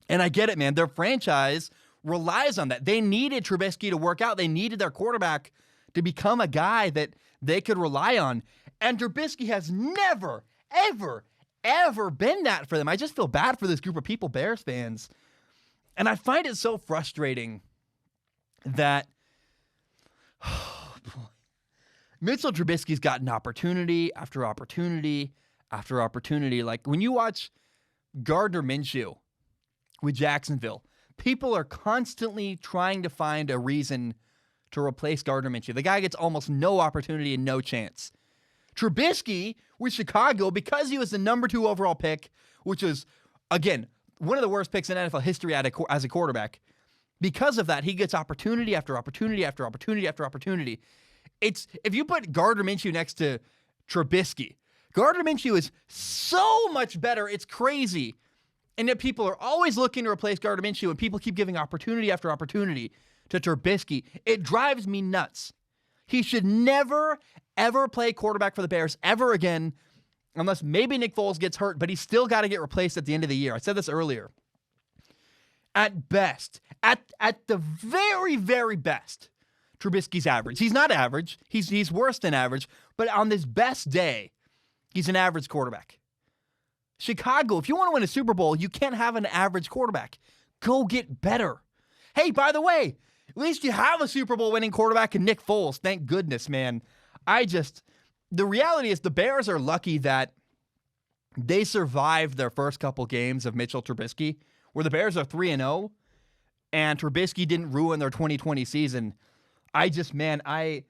And I get it, man. Their franchise relies on that. They needed Trubisky to work out. They needed their quarterback to become a guy that they could rely on. And Trubisky has never, ever been that for them. I just feel bad for this group of people, Bears fans. And I find it so frustrating that Mitchell Trubisky's gotten opportunity after opportunity after opportunity. Like, when you watch Gardner Minshew with Jacksonville, people are constantly trying to find a reason to replace Gardner Minshew. The guy gets almost no opportunity and no chance. Trubisky with Chicago, because he was the number 2 overall pick, which was, again, one of the worst picks in NFL history as a quarterback. Because of that, he gets opportunity after opportunity after opportunity after opportunity. If you put Gardner Minshew next to Trubisky, Gardner Minshew is so much better. It's crazy. And yet people are always looking to replace Gardner Minshew, and people keep giving opportunity after opportunity to Trubisky. It drives me nuts. He should never, ever play quarterback for the Bears ever again, unless maybe Nick Foles gets hurt, but he's still got to get replaced at the end of the year. I said this earlier. At best, at the very, very best, Trubisky's average. He's not average. He's worse than average, but on this best day, he's an average quarterback. Chicago, if you want to win a Super Bowl, you can't have an average quarterback. Go get better. Hey, by the way, at least you have a Super Bowl winning quarterback in Nick Foles. Thank goodness, man. The reality is the Bears are lucky that they survived their first couple games of Mitchell Trubisky, where the Bears are 3-0, and Trubisky didn't ruin their 2020 season. The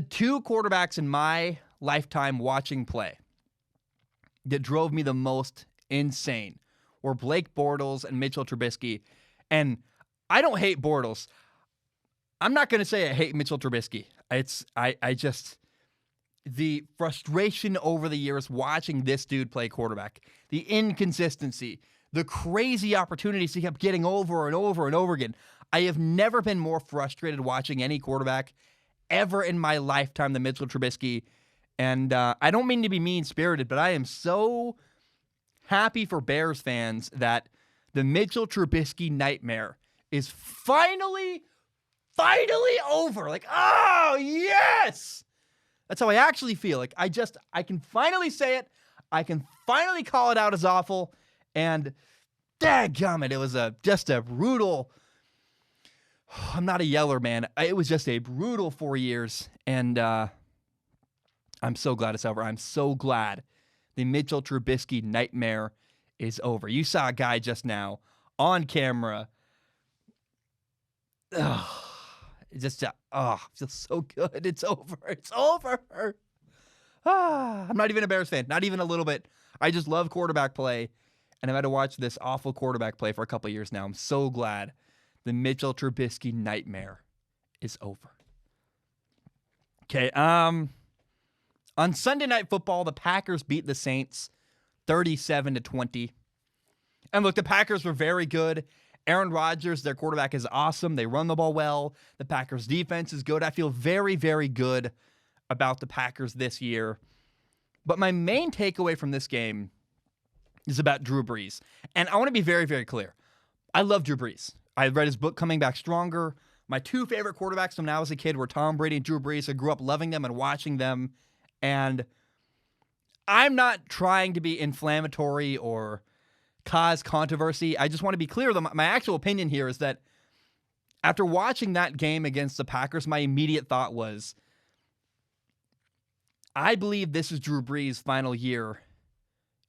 2 quarterbacks in my lifetime watching play that drove me the most insane were Blake Bortles and Mitchell Trubisky. And I don't hate Bortles. I'm not going to say I hate Mitchell Trubisky. The frustration over the years watching this dude play quarterback, the inconsistency, the crazy opportunities he kept getting over and over and over again. I have never been more frustrated watching any quarterback ever in my lifetime than Mitchell Trubisky. And I don't mean to be mean-spirited, but I am so happy for Bears fans that the Mitchell Trubisky nightmare is finally over. Like, oh, yes! That's how I actually feel. Like, I can finally say it. I can finally call it out as awful. And dadgummit, it was just a brutal... I'm not a yeller, man. It was just a brutal 4 years. And I'm so glad it's over. I'm so glad the Mitchell Trubisky nightmare is over. You saw a guy just now on camera. It feels so good. It's over. It's over. I'm not even a Bears fan. Not even a little bit. I just love quarterback play. And I've had to watch this awful quarterback play for a couple of years now. I'm so glad the Mitchell Trubisky nightmare is over. Okay, on Sunday Night Football, the Packers beat the Saints 37-20. And look, the Packers were very good. Aaron Rodgers, their quarterback, is awesome. They run the ball well. The Packers' defense is good. I feel very, very good about the Packers this year. But my main takeaway from this game is about Drew Brees. And I want to be very, very clear. I love Drew Brees. I read his book, Coming Back Stronger. My 2 favorite quarterbacks from when I was a kid were Tom Brady and Drew Brees. I grew up loving them and watching them. And I'm not trying to be inflammatory or cause controversy. I just want to be clear. My actual opinion here is that After watching that game against the Packers, my immediate thought was, I believe this is Drew Brees' final year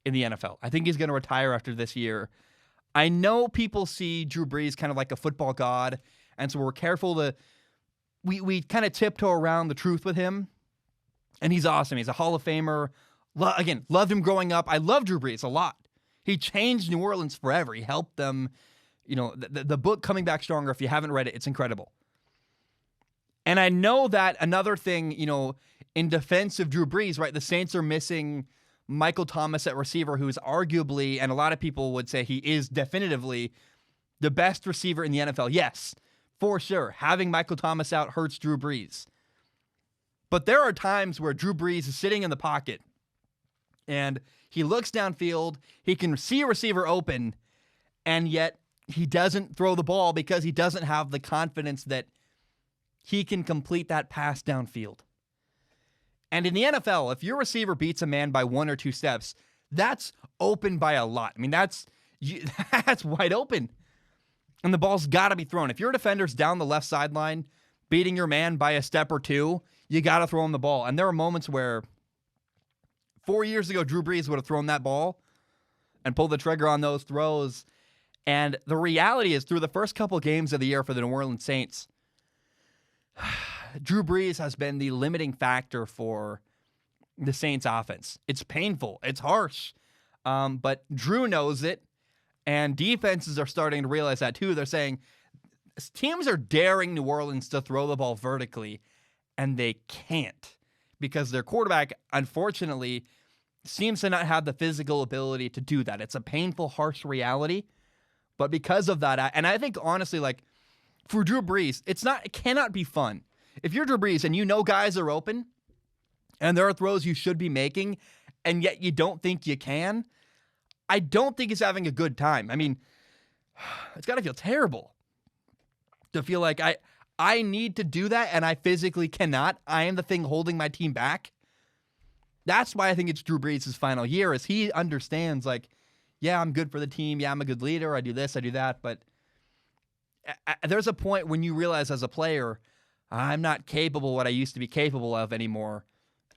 in the NFL. I think he's going to retire after this year. I know people see Drew Brees kind of like a football god, and so we're careful to we kind of tiptoe around the truth with him. And he's awesome. He's a Hall of Famer. Again, loved him growing up. I love Drew Brees a lot. He changed New Orleans forever. He helped them. You know, the book Coming Back Stronger, if you haven't read it, it's incredible. And I know that another thing, you know, in defense of Drew Brees, right, the Saints are missing Michael Thomas at receiver, who is arguably, and a lot of people would say he is definitively the best receiver in the NFL. Yes, for sure. Having Michael Thomas out hurts Drew Brees. But there are times where Drew Brees is sitting in the pocket and he looks downfield, he can see a receiver open, and yet he doesn't throw the ball because he doesn't have the confidence that he can complete that pass downfield. And in the NFL, if your receiver beats a man by 1 or 2 steps, that's open by a lot. I mean, that's wide open. And the ball's got to be thrown. If your defender's down the left sideline, beating your man by a step or 2, you got to throw him the ball. And there are moments where 4 years ago, Drew Brees would have thrown that ball and pulled the trigger on those throws. And the reality is, through the first couple games of the year for the New Orleans Saints, Drew Brees has been the limiting factor for the Saints offense. It's painful. It's harsh. But Drew knows it, and defenses are starting to realize that too. They're saying teams are daring New Orleans to throw the ball vertically, and they can't because their quarterback, unfortunately, seems to not have the physical ability to do that. It's a painful, harsh reality. But because of that, and I think honestly, like for Drew Brees, it cannot be fun. If you're Drew Brees and you know guys are open and there are throws you should be making and yet you don't think you can, I don't think he's having a good time. I mean, it's got to feel terrible to feel like I need to do that and I physically cannot. I am the thing holding my team back. That's why I think it's Drew Brees' final year, is he understands, like, yeah, I'm good for the team. Yeah, I'm a good leader. I do this, I do that. But there's a point when you realize as a player, I'm not capable of what I used to be capable of anymore.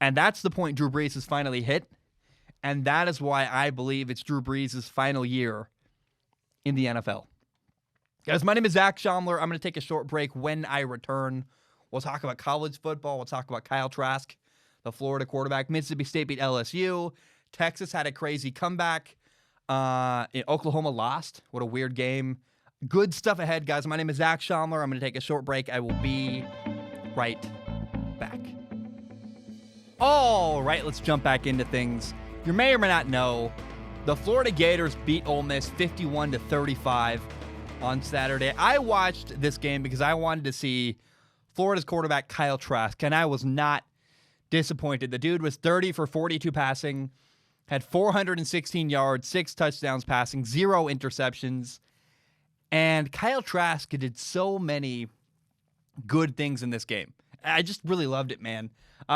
And that's the point Drew Brees has finally hit. And that is why I believe it's Drew Brees' final year in the NFL. Guys, my name is Zach Schaumler. I'm going to take a short break. When I return, we'll talk about college football. We'll talk about Kyle Trask, the Florida quarterback. Mississippi State beat LSU. Texas had a crazy comeback. Oklahoma lost. What a weird game. Good stuff ahead, guys. My name is Zach Schaumler. I'm going to take a short break. I will be right back. All right, let's jump back into things. You may or may not know, the Florida Gators beat Ole Miss 51-35 on Saturday. I watched this game because I wanted to see Florida's quarterback Kyle Trask, and I was not disappointed. The dude was 30 for 42 passing, had 416 yards, 6 touchdowns passing, 0 interceptions. And Kyle Trask did so many good things in this game. I just really loved it, man.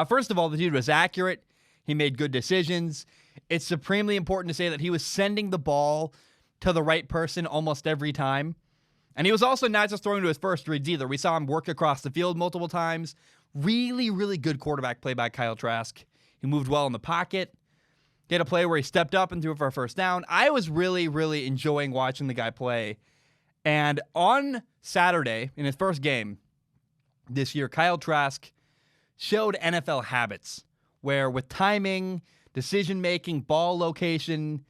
First of all, the dude was accurate. He made good decisions. It's supremely important to say that he was sending the ball to the right person almost every time. And he was also not just throwing to his first reads either. We saw him work across the field multiple times. Really, really good quarterback play by Kyle Trask. He moved well in the pocket. He had a play where he stepped up and threw for a first down. I was really, really enjoying watching the guy play. And on Saturday, in his first game this year, Kyle Trask showed NFL habits where with timing, decision-making, ball location,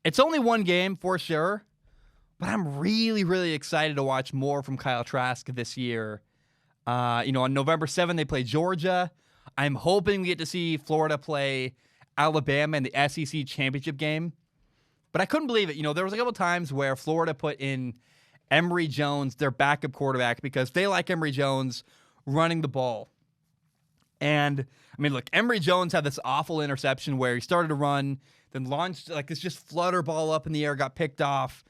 it's only one game for sure, but I'm really, really excited to watch more from Kyle Trask this year. On November 7th, they play Georgia. I'm hoping we get to see Florida play Alabama in the SEC championship game. But I couldn't believe it. There was a couple times where Florida put in Emory Jones, their backup quarterback, because they like Emory Jones running the ball. And, I mean, look, Emory Jones had this awful interception where he started to run, then launched like this just flutter ball up in the air, got picked off.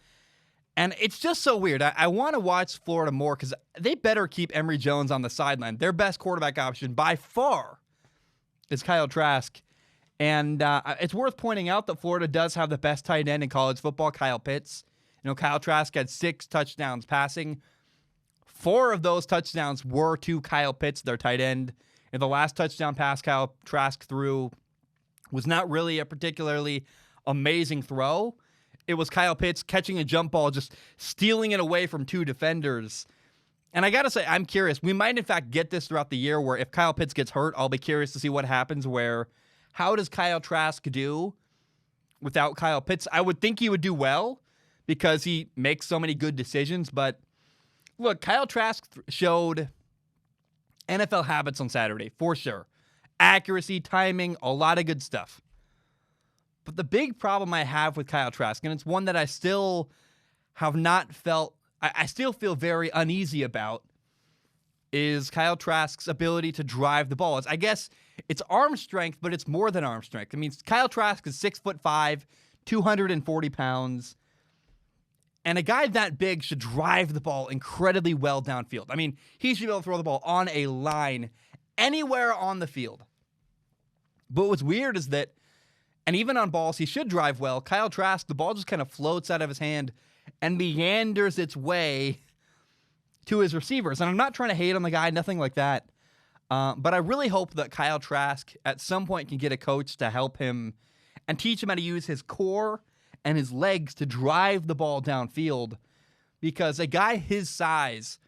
And it's just so weird. I want to watch Florida more because they better keep Emory Jones on the sideline. Their best quarterback option by far is Kyle Trask. And it's worth pointing out that Florida does have the best tight end in college football, Kyle Pitts. Kyle Trask had 6 touchdowns passing, 4 of those touchdowns were to Kyle Pitts, their tight end. And the last touchdown pass Kyle Trask threw was not really a particularly amazing throw. It was Kyle Pitts catching a jump ball, just stealing it away from 2 defenders. And I got to say, I'm curious. We might, in fact, get this throughout the year where if Kyle Pitts gets hurt, I'll be curious to see what happens where how does Kyle Trask do without Kyle Pitts? I would think he would do well because he makes so many good decisions. But look, Kyle Trask showed NFL habits on Saturday, for sure. Accuracy, timing, a lot of good stuff. But the big problem I have with Kyle Trask, and it's one that I still have not felt, I still feel very uneasy about, is Kyle Trask's ability to drive the ball. I guess it's arm strength, but it's more than arm strength. I mean, Kyle Trask is 6'5", 240 pounds. And a guy that big should drive the ball incredibly well downfield. I mean, he should be able to throw the ball on a line anywhere on the field. But what's weird is that, and even on balls he should drive well, Kyle Trask, the ball just kind of floats out of his hand and meanders its way to his receivers. And I'm not trying to hate on the guy, nothing like that. But I really hope that Kyle Trask at some point can get a coach to help him and teach him how to use his core and his legs to drive the ball downfield, because a guy his size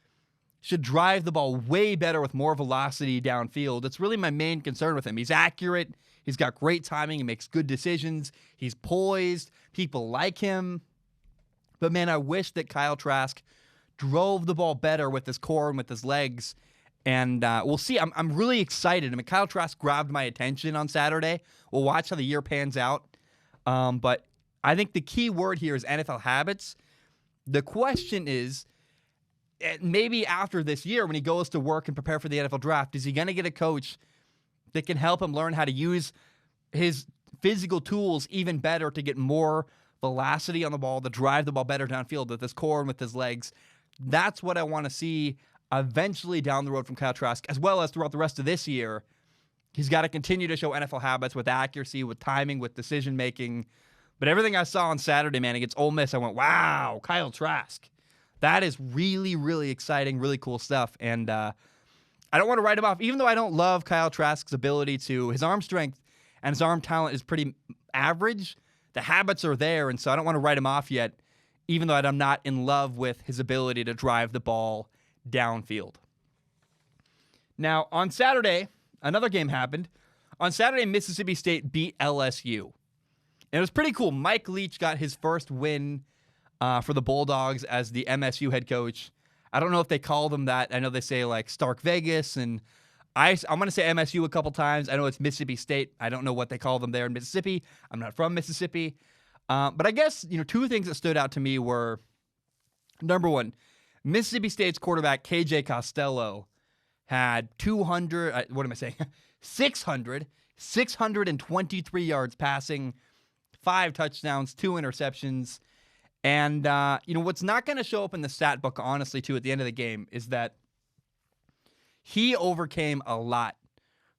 should drive the ball way better with more velocity downfield. It's really my main concern with him. He's accurate. He's got great timing. He makes good decisions. He's poised. People like him. But, man, I wish that Kyle Trask drove the ball better with his core and with his legs. And we'll see. I'm really excited. I mean, Kyle Trask grabbed my attention on Saturday. We'll watch how the year pans out. But I think the key word here is NFL habits. The question is, maybe after this year when he goes to work and prepare for the NFL draft, is he going to get a coach that can help him learn how to use his physical tools even better to get more velocity on the ball, to drive the ball better downfield with his core and with his legs? That's what I want to see eventually down the road from Kyle Trask, as well as throughout the rest of this year. He's got to continue to show NFL habits with accuracy, with timing, with decision-making. But everything I saw on Saturday, man, against Ole Miss, I went, wow, Kyle Trask. That is really, really exciting, really cool stuff. And I don't want to write him off, even though I don't love Kyle Trask's ability to, his arm strength and his arm talent is pretty average. The habits are there, and so I don't want to write him off yet, even though I'm not in love with his ability to drive the ball downfield. Now, on Saturday, another game happened. On Saturday, Mississippi State beat LSU. And it was pretty cool. Mike Leach got his first win for the Bulldogs as the MSU head coach. I don't know if they call them that. I know they say like Stark Vegas, and I'm going to say MSU a couple times. I know it's Mississippi State. I don't know what they call them there in Mississippi. I'm not from Mississippi. But I guess, 2 things that stood out to me were, number one, Mississippi State's quarterback, KJ Costello, had 623 yards passing, 5 touchdowns, 2 interceptions. And, what's not going to show up in the stat book, honestly, too, at the end of the game is that he overcame a lot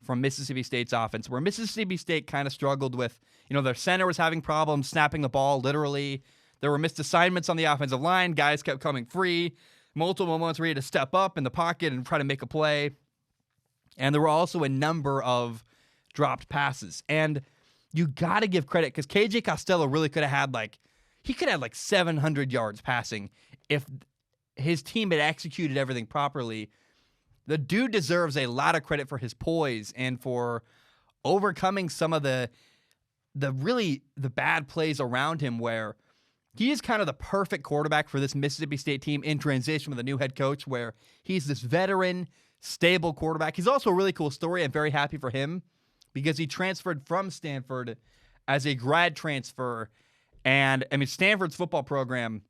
from Mississippi State's offense, where Mississippi State kind of struggled with, their center was having problems snapping the ball, literally. There were missed assignments on the offensive line. Guys kept coming free. Multiple moments where he had to step up in the pocket and try to make a play. And there were also a number of dropped passes. And you got to give credit, because KJ Costello really could have had he could have 700 yards passing if his team had executed everything properly. The dude deserves a lot of credit for his poise and for overcoming some of the bad plays around him, where he is kind of the perfect quarterback for this Mississippi State team in transition with a new head coach, where he's this veteran, stable quarterback. He's also a really cool story. I'm very happy for him because he transferred from Stanford as a grad transfer. And, Stanford's football program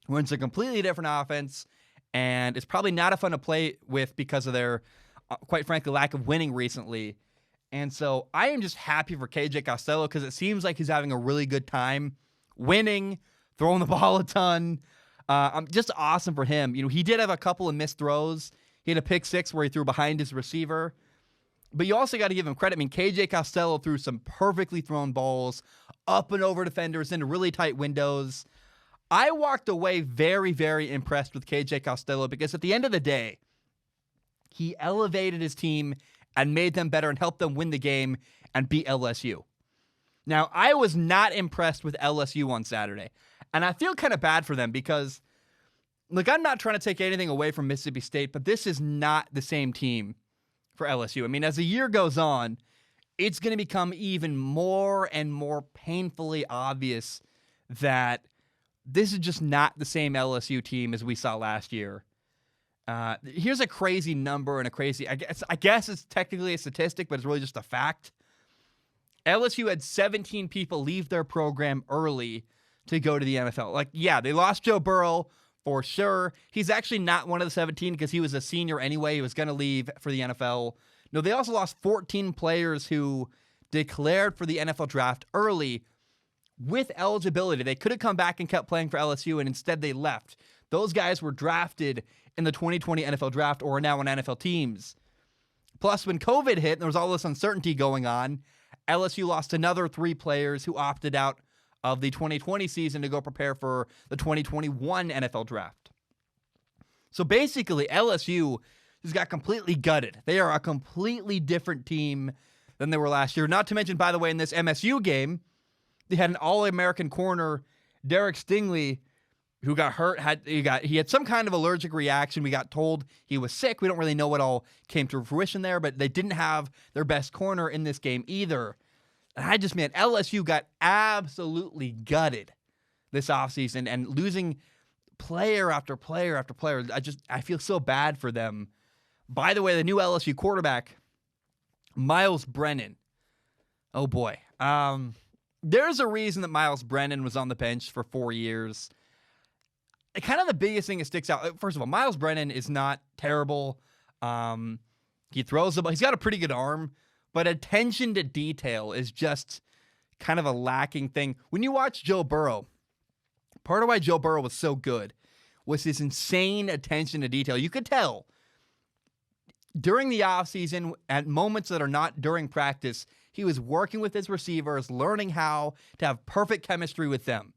runs a completely different offense, and it's probably not a fun to play with because of their, quite frankly, lack of winning recently. And so I am just happy for KJ Costello because it seems like he's having a really good time winning, throwing the ball a ton. Just awesome for him. He did have a couple of missed throws. He had a pick 6 where he threw behind his receiver. But you also got to give him credit. KJ Costello threw some perfectly thrown balls up and over defenders into really tight windows. I walked away very, very impressed with KJ Costello because at the end of the day, he elevated his team and made them better and helped them win the game and beat LSU. Now, I was not impressed with LSU on Saturday, and I feel kind of bad for them because, look, I'm not trying to take anything away from Mississippi State, but this is not the same team for LSU. I mean, as the year goes on, it's going to become even more and more painfully obvious that this is just not the same LSU team as we saw last year. Here's a crazy number and a crazy, I guess it's technically a statistic, but it's really just a fact. LSU had 17 people leave their program early to go to the NFL. Like, yeah, they lost Joe Burrow for sure. He's actually not one of the 17 because he was a senior anyway. He was going to leave for the NFL. No, they also lost 14 players who declared for the NFL draft early with eligibility. They could have come back and kept playing for LSU, and instead they left. Those guys were drafted in the 2020 NFL draft or are now on NFL teams. Plus, when COVID hit and there was all this uncertainty going on, LSU lost another 3 players who opted out of the 2020 season to go prepare for the 2021 NFL draft. So basically, LSU just got completely gutted. They are a completely different team than they were last year. Not to mention, by the way, in this MSU game, they had an All-American corner, Derek Stingley, who got hurt. He had some kind of allergic reaction. We got told he was sick. We don't really know what all came to fruition there, but they didn't have their best corner in this game either. And LSU got absolutely gutted this offseason and losing player after player after player. I feel so bad for them. By the way, the new LSU quarterback, Miles Brennan. Oh boy. There's a reason that Miles Brennan was on the bench for 4 years. Kind of the biggest thing that sticks out, first of all, Miles Brennan is not terrible. He throws the ball. He's got a pretty good arm, but attention to detail is just kind of a lacking thing. When you watch Joe Burrow, part of why Joe Burrow was so good was his insane attention to detail. You could tell during the offseason, at moments that are not during practice, he was working with his receivers, learning how to have perfect chemistry with them.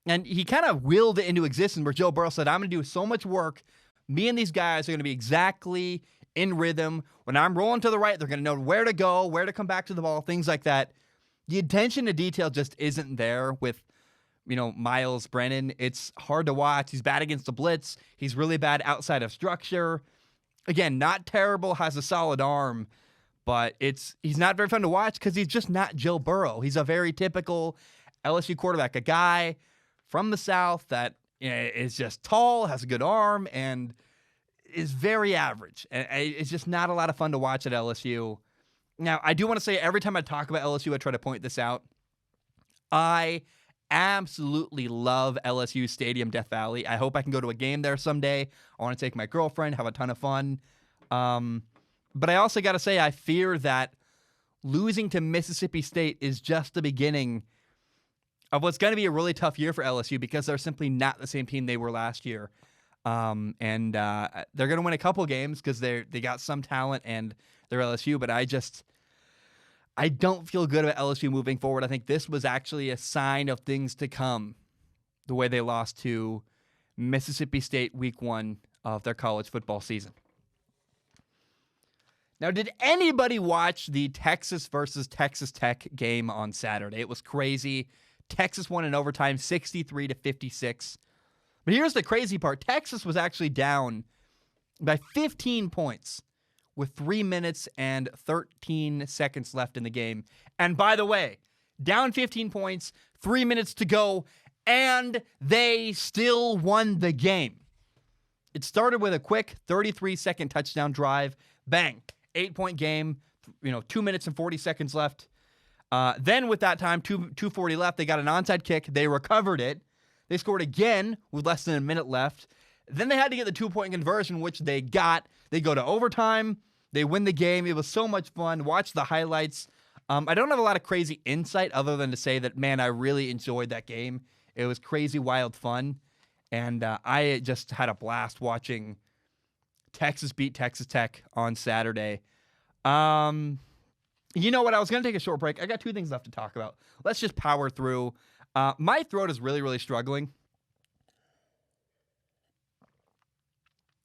And he kind of willed it into existence where Joe Burrow said, I'm going to do so much work. Me and these guys are going to be exactly in rhythm. When I'm rolling to the right, they're going to know where to go, where to come back to the ball, things like that. The attention to detail just isn't there with, Miles Brennan. It's hard to watch. He's bad against the blitz. He's really bad outside of structure. Again, not terrible, has a solid arm, but he's not very fun to watch because he's just not Joe Burrow. He's a very typical LSU quarterback, a guy from the South that is just tall, has a good arm, and is very average. And it's just not a lot of fun to watch at LSU. Now, I do want to say every time I talk about LSU, I try to point this out. I absolutely love LSU Stadium, Death Valley. I hope I can go to a game there someday. I want to take my girlfriend, have a ton of fun. But I also got to say, I fear that losing to Mississippi State is just the beginning of what's going to be a really tough year for LSU because they're simply not the same team they were last year. They're going to win a couple games because they got some talent and they're LSU, but I don't feel good about LSU moving forward. I think this was actually a sign of things to come, the way they lost to Mississippi State week 1 of their college football season. Now, did anybody watch the Texas versus Texas Tech game on Saturday? It was crazy. Texas won in overtime 63-56. But here's the crazy part. Texas was actually down by 15 points with 3 minutes and 13 seconds left in the game. And by the way, down 15 points, 3 minutes to go, and they still won the game. It started with a quick 33-second touchdown drive. Bang. 8-point game, 2 minutes and 40 seconds left. Then with that time, 2:40 left, they got an onside kick. They recovered it. They scored again with less than a minute left. Then they had to get the 2-point conversion, which they got. They go to overtime. They win the game. It was so much fun. Watch the highlights. I don't have a lot of crazy insight other than to say that, man, I really enjoyed that game. It was crazy, wild fun. And I just had a blast watching Texas beat Texas Tech on Saturday. You know what? I was going to take a short break. I got 2 things left to talk about. Let's just power through. My throat is really, really struggling.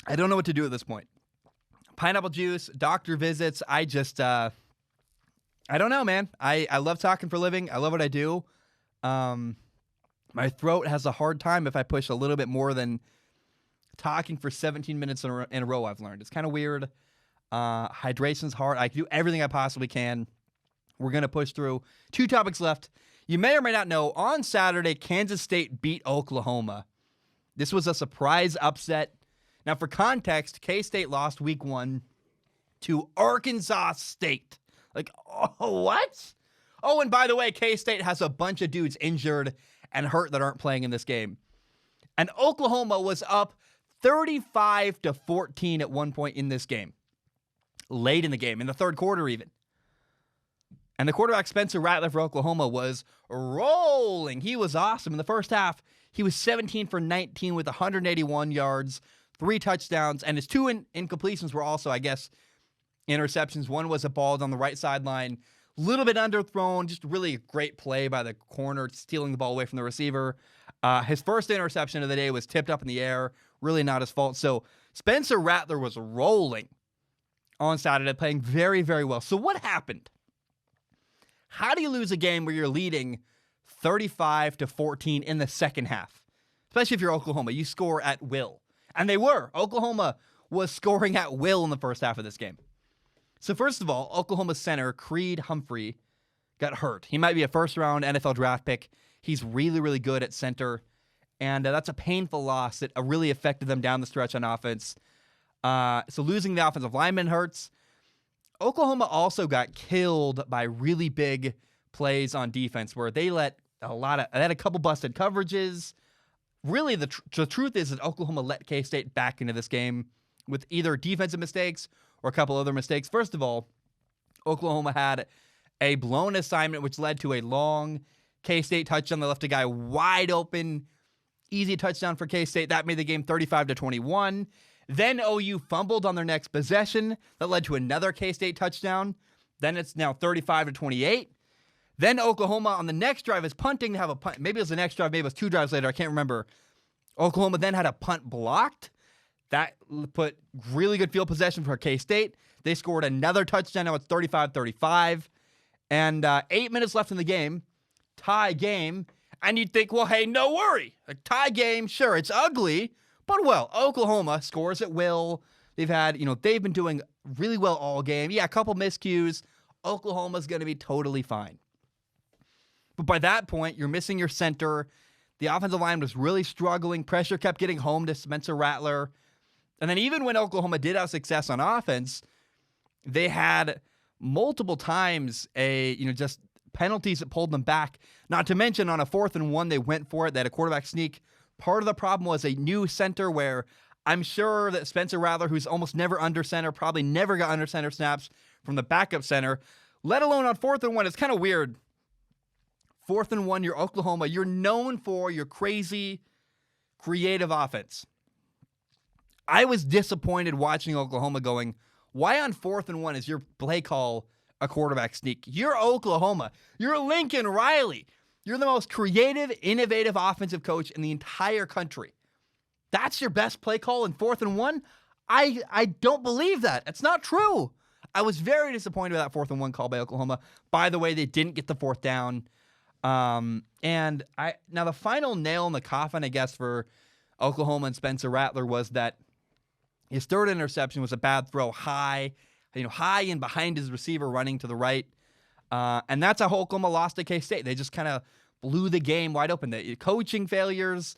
I don't know what to do at this point. Pineapple juice, doctor visits. I just, I don't know, man. I love talking for a living. I love what I do. My throat has a hard time if I push a little bit more than talking for 17 minutes in a row, I've learned. It's kind of weird. Hydration's hard. I can do everything I possibly can. We're going to push through. 2 topics left. You may or may not know, on Saturday, Kansas State beat Oklahoma. This was a surprise upset. Now, for context, K-State lost week 1 to Arkansas State. Like, oh, what? Oh, and by the way, K-State has a bunch of dudes injured and hurt that aren't playing in this game. And Oklahoma was up 35-14 at one point in this game. Late in the game, in the third quarter even. And the quarterback, Spencer Rattler for Oklahoma, was rolling. He was awesome. In the first half, he was 17 for 19 with 181 yards, 3 touchdowns, and his 2 incompletions were also, I guess, interceptions. One was a ball on the right sideline, a little bit underthrown, just really a great play by the corner, stealing the ball away from the receiver. His first interception of the day was tipped up in the air, really not his fault. So Spencer Rattler was rolling on Saturday, playing very, very well. So what happened? How do you lose a game where you're leading 35-14 in the second half? Especially if you're Oklahoma. You score at will. And they were. Oklahoma was scoring at will in the first half of this game. So first of all, Oklahoma center Creed Humphrey got hurt. He might be a first-round NFL draft pick. He's really, really good at center. And that's a painful loss that really affected them down the stretch on offense. So losing the offensive lineman hurts. Oklahoma also got killed by really big plays on defense where they let they had a couple busted coverages. Really, the truth is that Oklahoma let K-State back into this game with either defensive mistakes or a couple other mistakes. First of all, Oklahoma had a blown assignment which led to a long K-State touchdown. They left a guy wide open. Easy touchdown for K-State. That made the game 35-21. Then OU fumbled on their next possession. That led to another K-State touchdown. Then it's now 35-28. Then Oklahoma on the next drive is punting to have a punt. Maybe it was the next drive. Maybe it was 2 drives later. I can't remember. Oklahoma then had a punt blocked. That put really good field possession for K-State. They scored another touchdown. Now it's 35-35. And 8 minutes left in the game. Tie game. And you'd think, well, hey, no worry. A tie game, sure, it's ugly. But, well, Oklahoma scores at will. They've been doing really well all game. Yeah, a couple miscues. Oklahoma's going to be totally fine. But by that point, you're missing your center. The offensive line was really struggling. Pressure kept getting home to Spencer Rattler. And then even when Oklahoma did have success on offense, they had multiple times just penalties that pulled them back. Not to mention on a 4th and 1, they went for it. They had a quarterback sneak. Part of the problem was a new center where I'm sure that Spencer Rattler, who's almost never under center, probably never got under center snaps from the backup center, let alone on 4th and 1. It's kind of weird. 4th and 1, you're Oklahoma. You're known for your crazy, creative offense. I was disappointed watching Oklahoma going, why on 4th and 1 is your play call a quarterback sneak? You're Oklahoma. You're Lincoln Riley. You're the most creative, innovative offensive coach in the entire country. That's your best play call in 4th and 1? I don't believe that. It's not true. I was very disappointed with that 4th and 1 call by Oklahoma. By the way, they didn't get the 4th down. Now the final nail in the coffin, I guess, for Oklahoma and Spencer Rattler was that his 3rd interception was a bad throw high and behind his receiver running to the right. And that's how Oklahoma lost to K-State. They just kind of blew the game wide open. The coaching failures,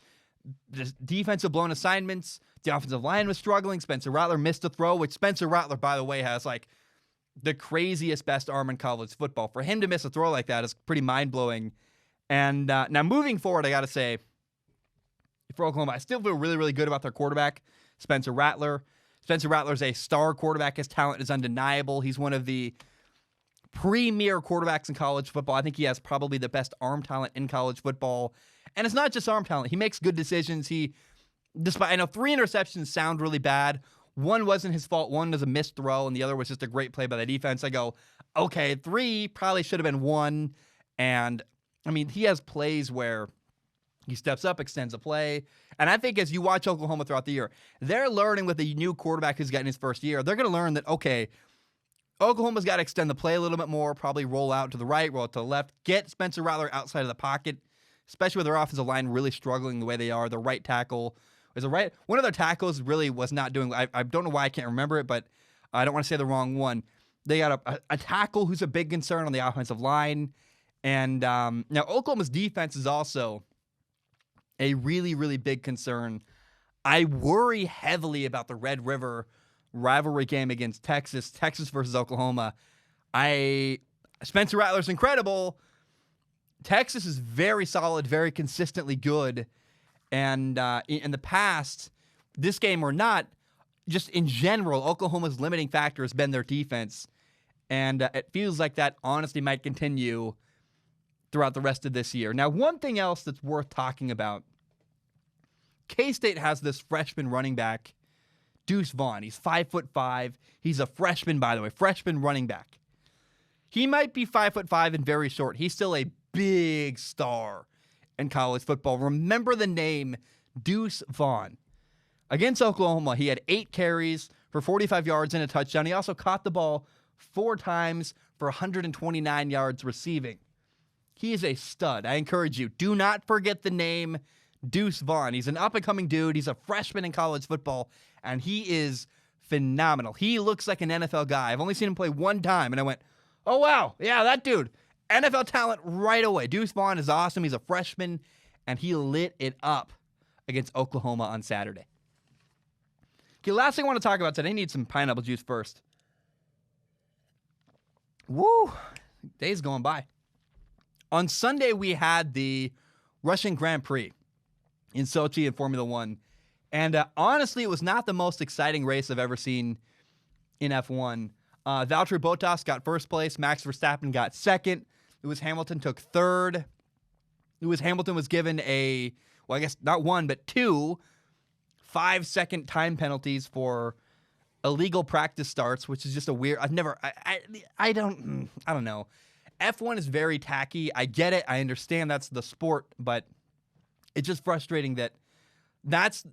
the defensive blown assignments, the offensive line was struggling. Spencer Rattler missed a throw, which Spencer Rattler, by the way, has the craziest best arm in college football. For him to miss a throw like that is pretty mind-blowing. And now moving forward, I got to say, for Oklahoma, I still feel really, really good about their quarterback, Spencer Rattler. Spencer Rattler is a star quarterback. His talent is undeniable. He's one of the premier quarterbacks in college football. I think he has probably the best arm talent in college football. And it's not just arm talent. He makes good decisions. I know 3 interceptions sound really bad. One wasn't his fault. One was a missed throw, and the other was just a great play by the defense. I go, okay, 3 probably should have been 1. And, I mean, he has plays where He steps up, extends a play. And I think as you watch Oklahoma throughout the year, they're learning with the new quarterback who's getting his first year. They're going to learn that, okay, Oklahoma's got to extend the play a little bit more, probably roll out to the right, roll out to the left, get Spencer Rattler outside of the pocket, especially with their offensive line really struggling the way they are. The right tackle is one of their tackles really was not doing. I don't know why I can't remember it, but I don't want to say the wrong one. They got a tackle who's a big concern on the offensive line. And now Oklahoma's defense is also a really, really big concern. I worry heavily about the Red River rivalry game against Texas versus Oklahoma. Spencer Rattler's incredible. Texas is very solid, very consistently good. And in the past, this game or not, just in general, Oklahoma's limiting factor has been their defense. And it feels like that honestly might continue throughout the rest of this year. Now, one thing else that's worth talking about, K-State has this freshman running back, Deuce Vaughn. He's 5'5". He's a freshman, by the way, freshman running back. He might be 5'5" and very short. He's still a big star in college football. Remember the name Deuce Vaughn. Against Oklahoma, he had 8 carries for 45 yards and a touchdown. He also caught the ball 4 times for 129 yards receiving. He is a stud. I encourage you, do not forget the name Deuce Vaughn. He's an up-and-coming dude. He's a freshman in college football, and he is phenomenal. He looks like an NFL guy. I've only seen him play one time, and I went, oh, wow, yeah, that dude. NFL talent right away. Deuce Vaughn is awesome. He's a freshman, and he lit it up against Oklahoma on Saturday. Okay, last thing I want to talk about today, I need some pineapple juice first. Woo, days going by. On Sunday, we had the Russian Grand Prix in Sochi in Formula One. And honestly, it was not the most exciting race I've ever seen in F1. Valtteri Bottas got first place. Max Verstappen got second. Lewis Hamilton took third. Lewis Hamilton was given I guess not one, but 2 5-second time penalties for illegal practice starts, which is just a weird. I don't know. F1 is very tacky. I get it. I understand that's the sport, but it's just frustrating that's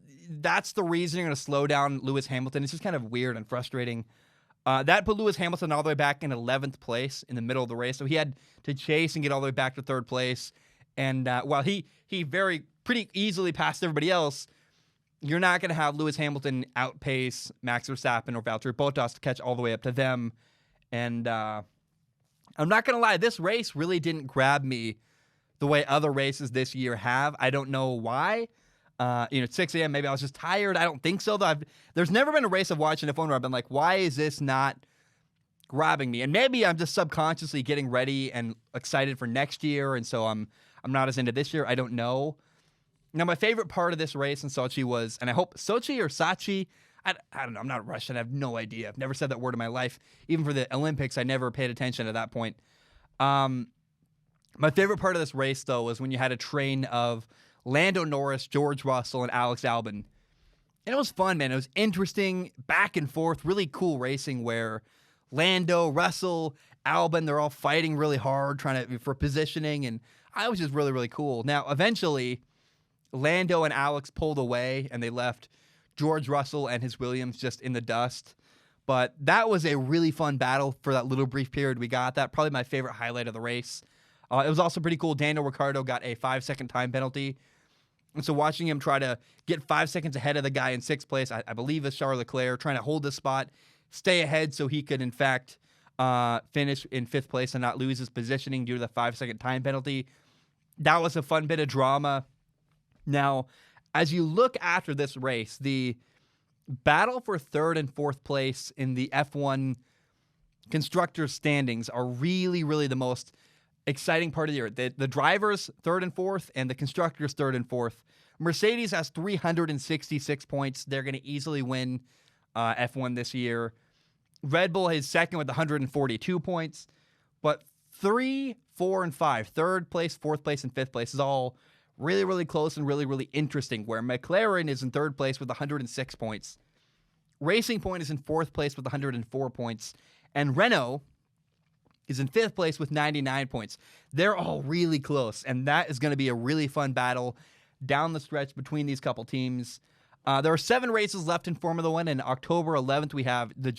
the reason you're going to slow down Lewis Hamilton. It's just kind of weird and frustrating. That put Lewis Hamilton all the way back in 11th place in the middle of the race, so he had to chase and get all the way back to 3rd place. And while he pretty easily passed everybody else, you're not going to have Lewis Hamilton outpace Max Verstappen or Valtteri Bottas to catch all the way up to them. And I'm not going to lie, this race really didn't grab me the way other races this year have. I don't know why. At 6 a.m., maybe I was just tired. I don't think so, though. There's never been a race I've watched on the phone where I've been like, why is this not grabbing me? And maybe I'm just subconsciously getting ready and excited for next year, and so I'm not as into this year. I don't know. Now, my favorite part of this race in Sochi was, and I hope Sochi or Sachi, I don't know. I'm not Russian. I have no idea. I've never said that word in my life. Even for the Olympics, I never paid attention at that point. My favorite part of this race, though, was when you had a train of Lando Norris, George Russell, and Alex Albon. And it was fun, man. It was interesting, back and forth, really cool racing where Lando, Russell, Albon, they're all fighting really hard for positioning, and it was just really, really cool. Now, eventually, Lando and Alex pulled away, and they left George Russell and his Williams just in the dust. But that was a really fun battle for that little brief period we got. That probably my favorite highlight of the race. It was also pretty cool. Daniel Ricciardo got a 5-second time penalty. And so watching him try to get 5 seconds ahead of the guy in 6th place, I believe it's Charles Leclerc, trying to hold this spot, stay ahead so he could, in fact, finish in 5th place and not lose his positioning due to the 5-second time penalty. That was a fun bit of drama. Now, as you look after this race, the battle for 3rd and 4th place in the F1 constructors standings are really, really the most exciting part of the year. The drivers, 3rd and 4th, and the constructors, 3rd and 4th. Mercedes has 366 points. They're going to easily win F1 this year. Red Bull is 2nd with 142 points. But 3, 4, and 5, 3rd place, 4th place, and 5th place is all really, really close and really, really interesting, where McLaren is in 3rd place with 106 points. Racing Point is in 4th place with 104 points. And Renault is in 5th place with 99 points. They're all really close, and that is going to be a really fun battle. down the stretch between these couple teams. There are 7 races left in Formula One. And October 11th, we have the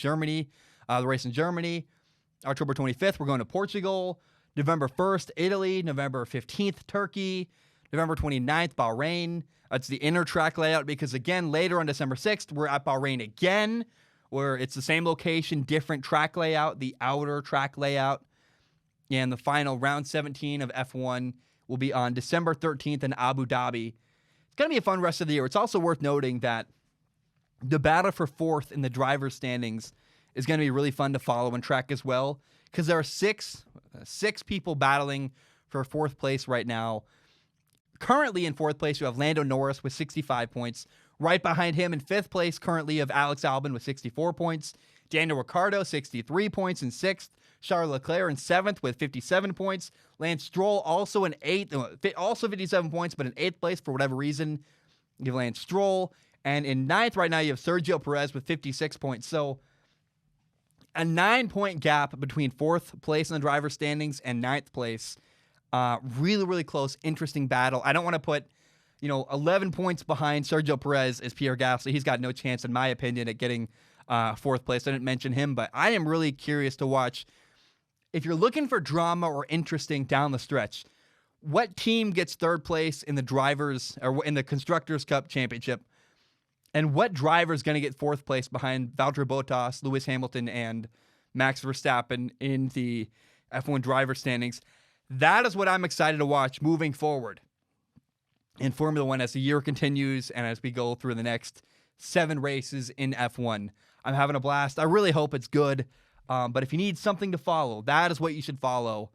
race in Germany. October 25th, we're going to Portugal. November 1st, Italy. November 15th, Turkey. November 29th, Bahrain. That's the inner track layout because, again, later on December 6th, we're at Bahrain again, where it's the same location, different track layout, the outer track layout. And the final round 17 of F1 will be on December 13th in Abu Dhabi. It's going to be a fun rest of the year. It's also worth noting that the battle for 4th in the driver's standings is going to be really fun to follow and track as well because there are six people battling for 4th place right now. Currently in 4th place, you have Lando Norris with 65 points. Right behind him in 5th place currently of Alex Albon with 64 points. Daniel Ricciardo, 63 points in 6th. Charles Leclerc in 7th with 57 points. Lance Stroll also in 8th, also 57 points, but in 8th place for whatever reason. You have Lance Stroll. And in 9th right now, you have Sergio Perez with 56 points. So a 9-point gap between 4th place in the driver's standings and 9th place. Really, really close, interesting battle. I don't want to put 11 points behind Sergio Perez is Pierre Gasly. He's got no chance, in my opinion, at getting 4th place. I didn't mention him, but I am really curious to watch. If you're looking for drama or interesting down the stretch, what team gets 3rd place in the drivers or in the Constructors' Cup Championship, and what driver is going to get 4th place behind Valtteri Bottas, Lewis Hamilton, and Max Verstappen in the F1 driver standings? That is what I'm excited to watch moving forward in Formula One as the year continues and as we go through the next 7 races in F1. I'm having a blast. I really hope it's good. But if you need something to follow, that is what you should follow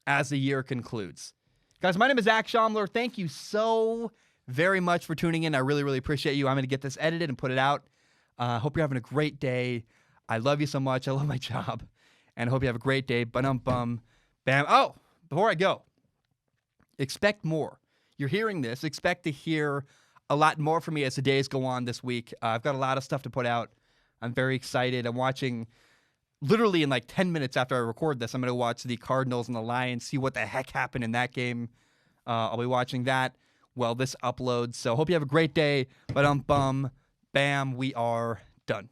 as the year concludes. Guys, my name is Zach Schaumler. Thank you so very much for tuning in. I really, really appreciate you. I'm going to get this edited and put it out. Hope you're having a great day. I love you so much. I love my job. And I hope you have a great day. Bam. Oh, before I go, expect more. You're hearing this. Expect to hear a lot more from me as the days go on this week. I've got a lot of stuff to put out. I'm very excited. I'm watching, literally in like 10 minutes after I record this, I'm going to watch the Cardinals and the Lions, see what the heck happened in that game. I'll be watching that while this uploads. So hope you have a great day. Bam, we are done.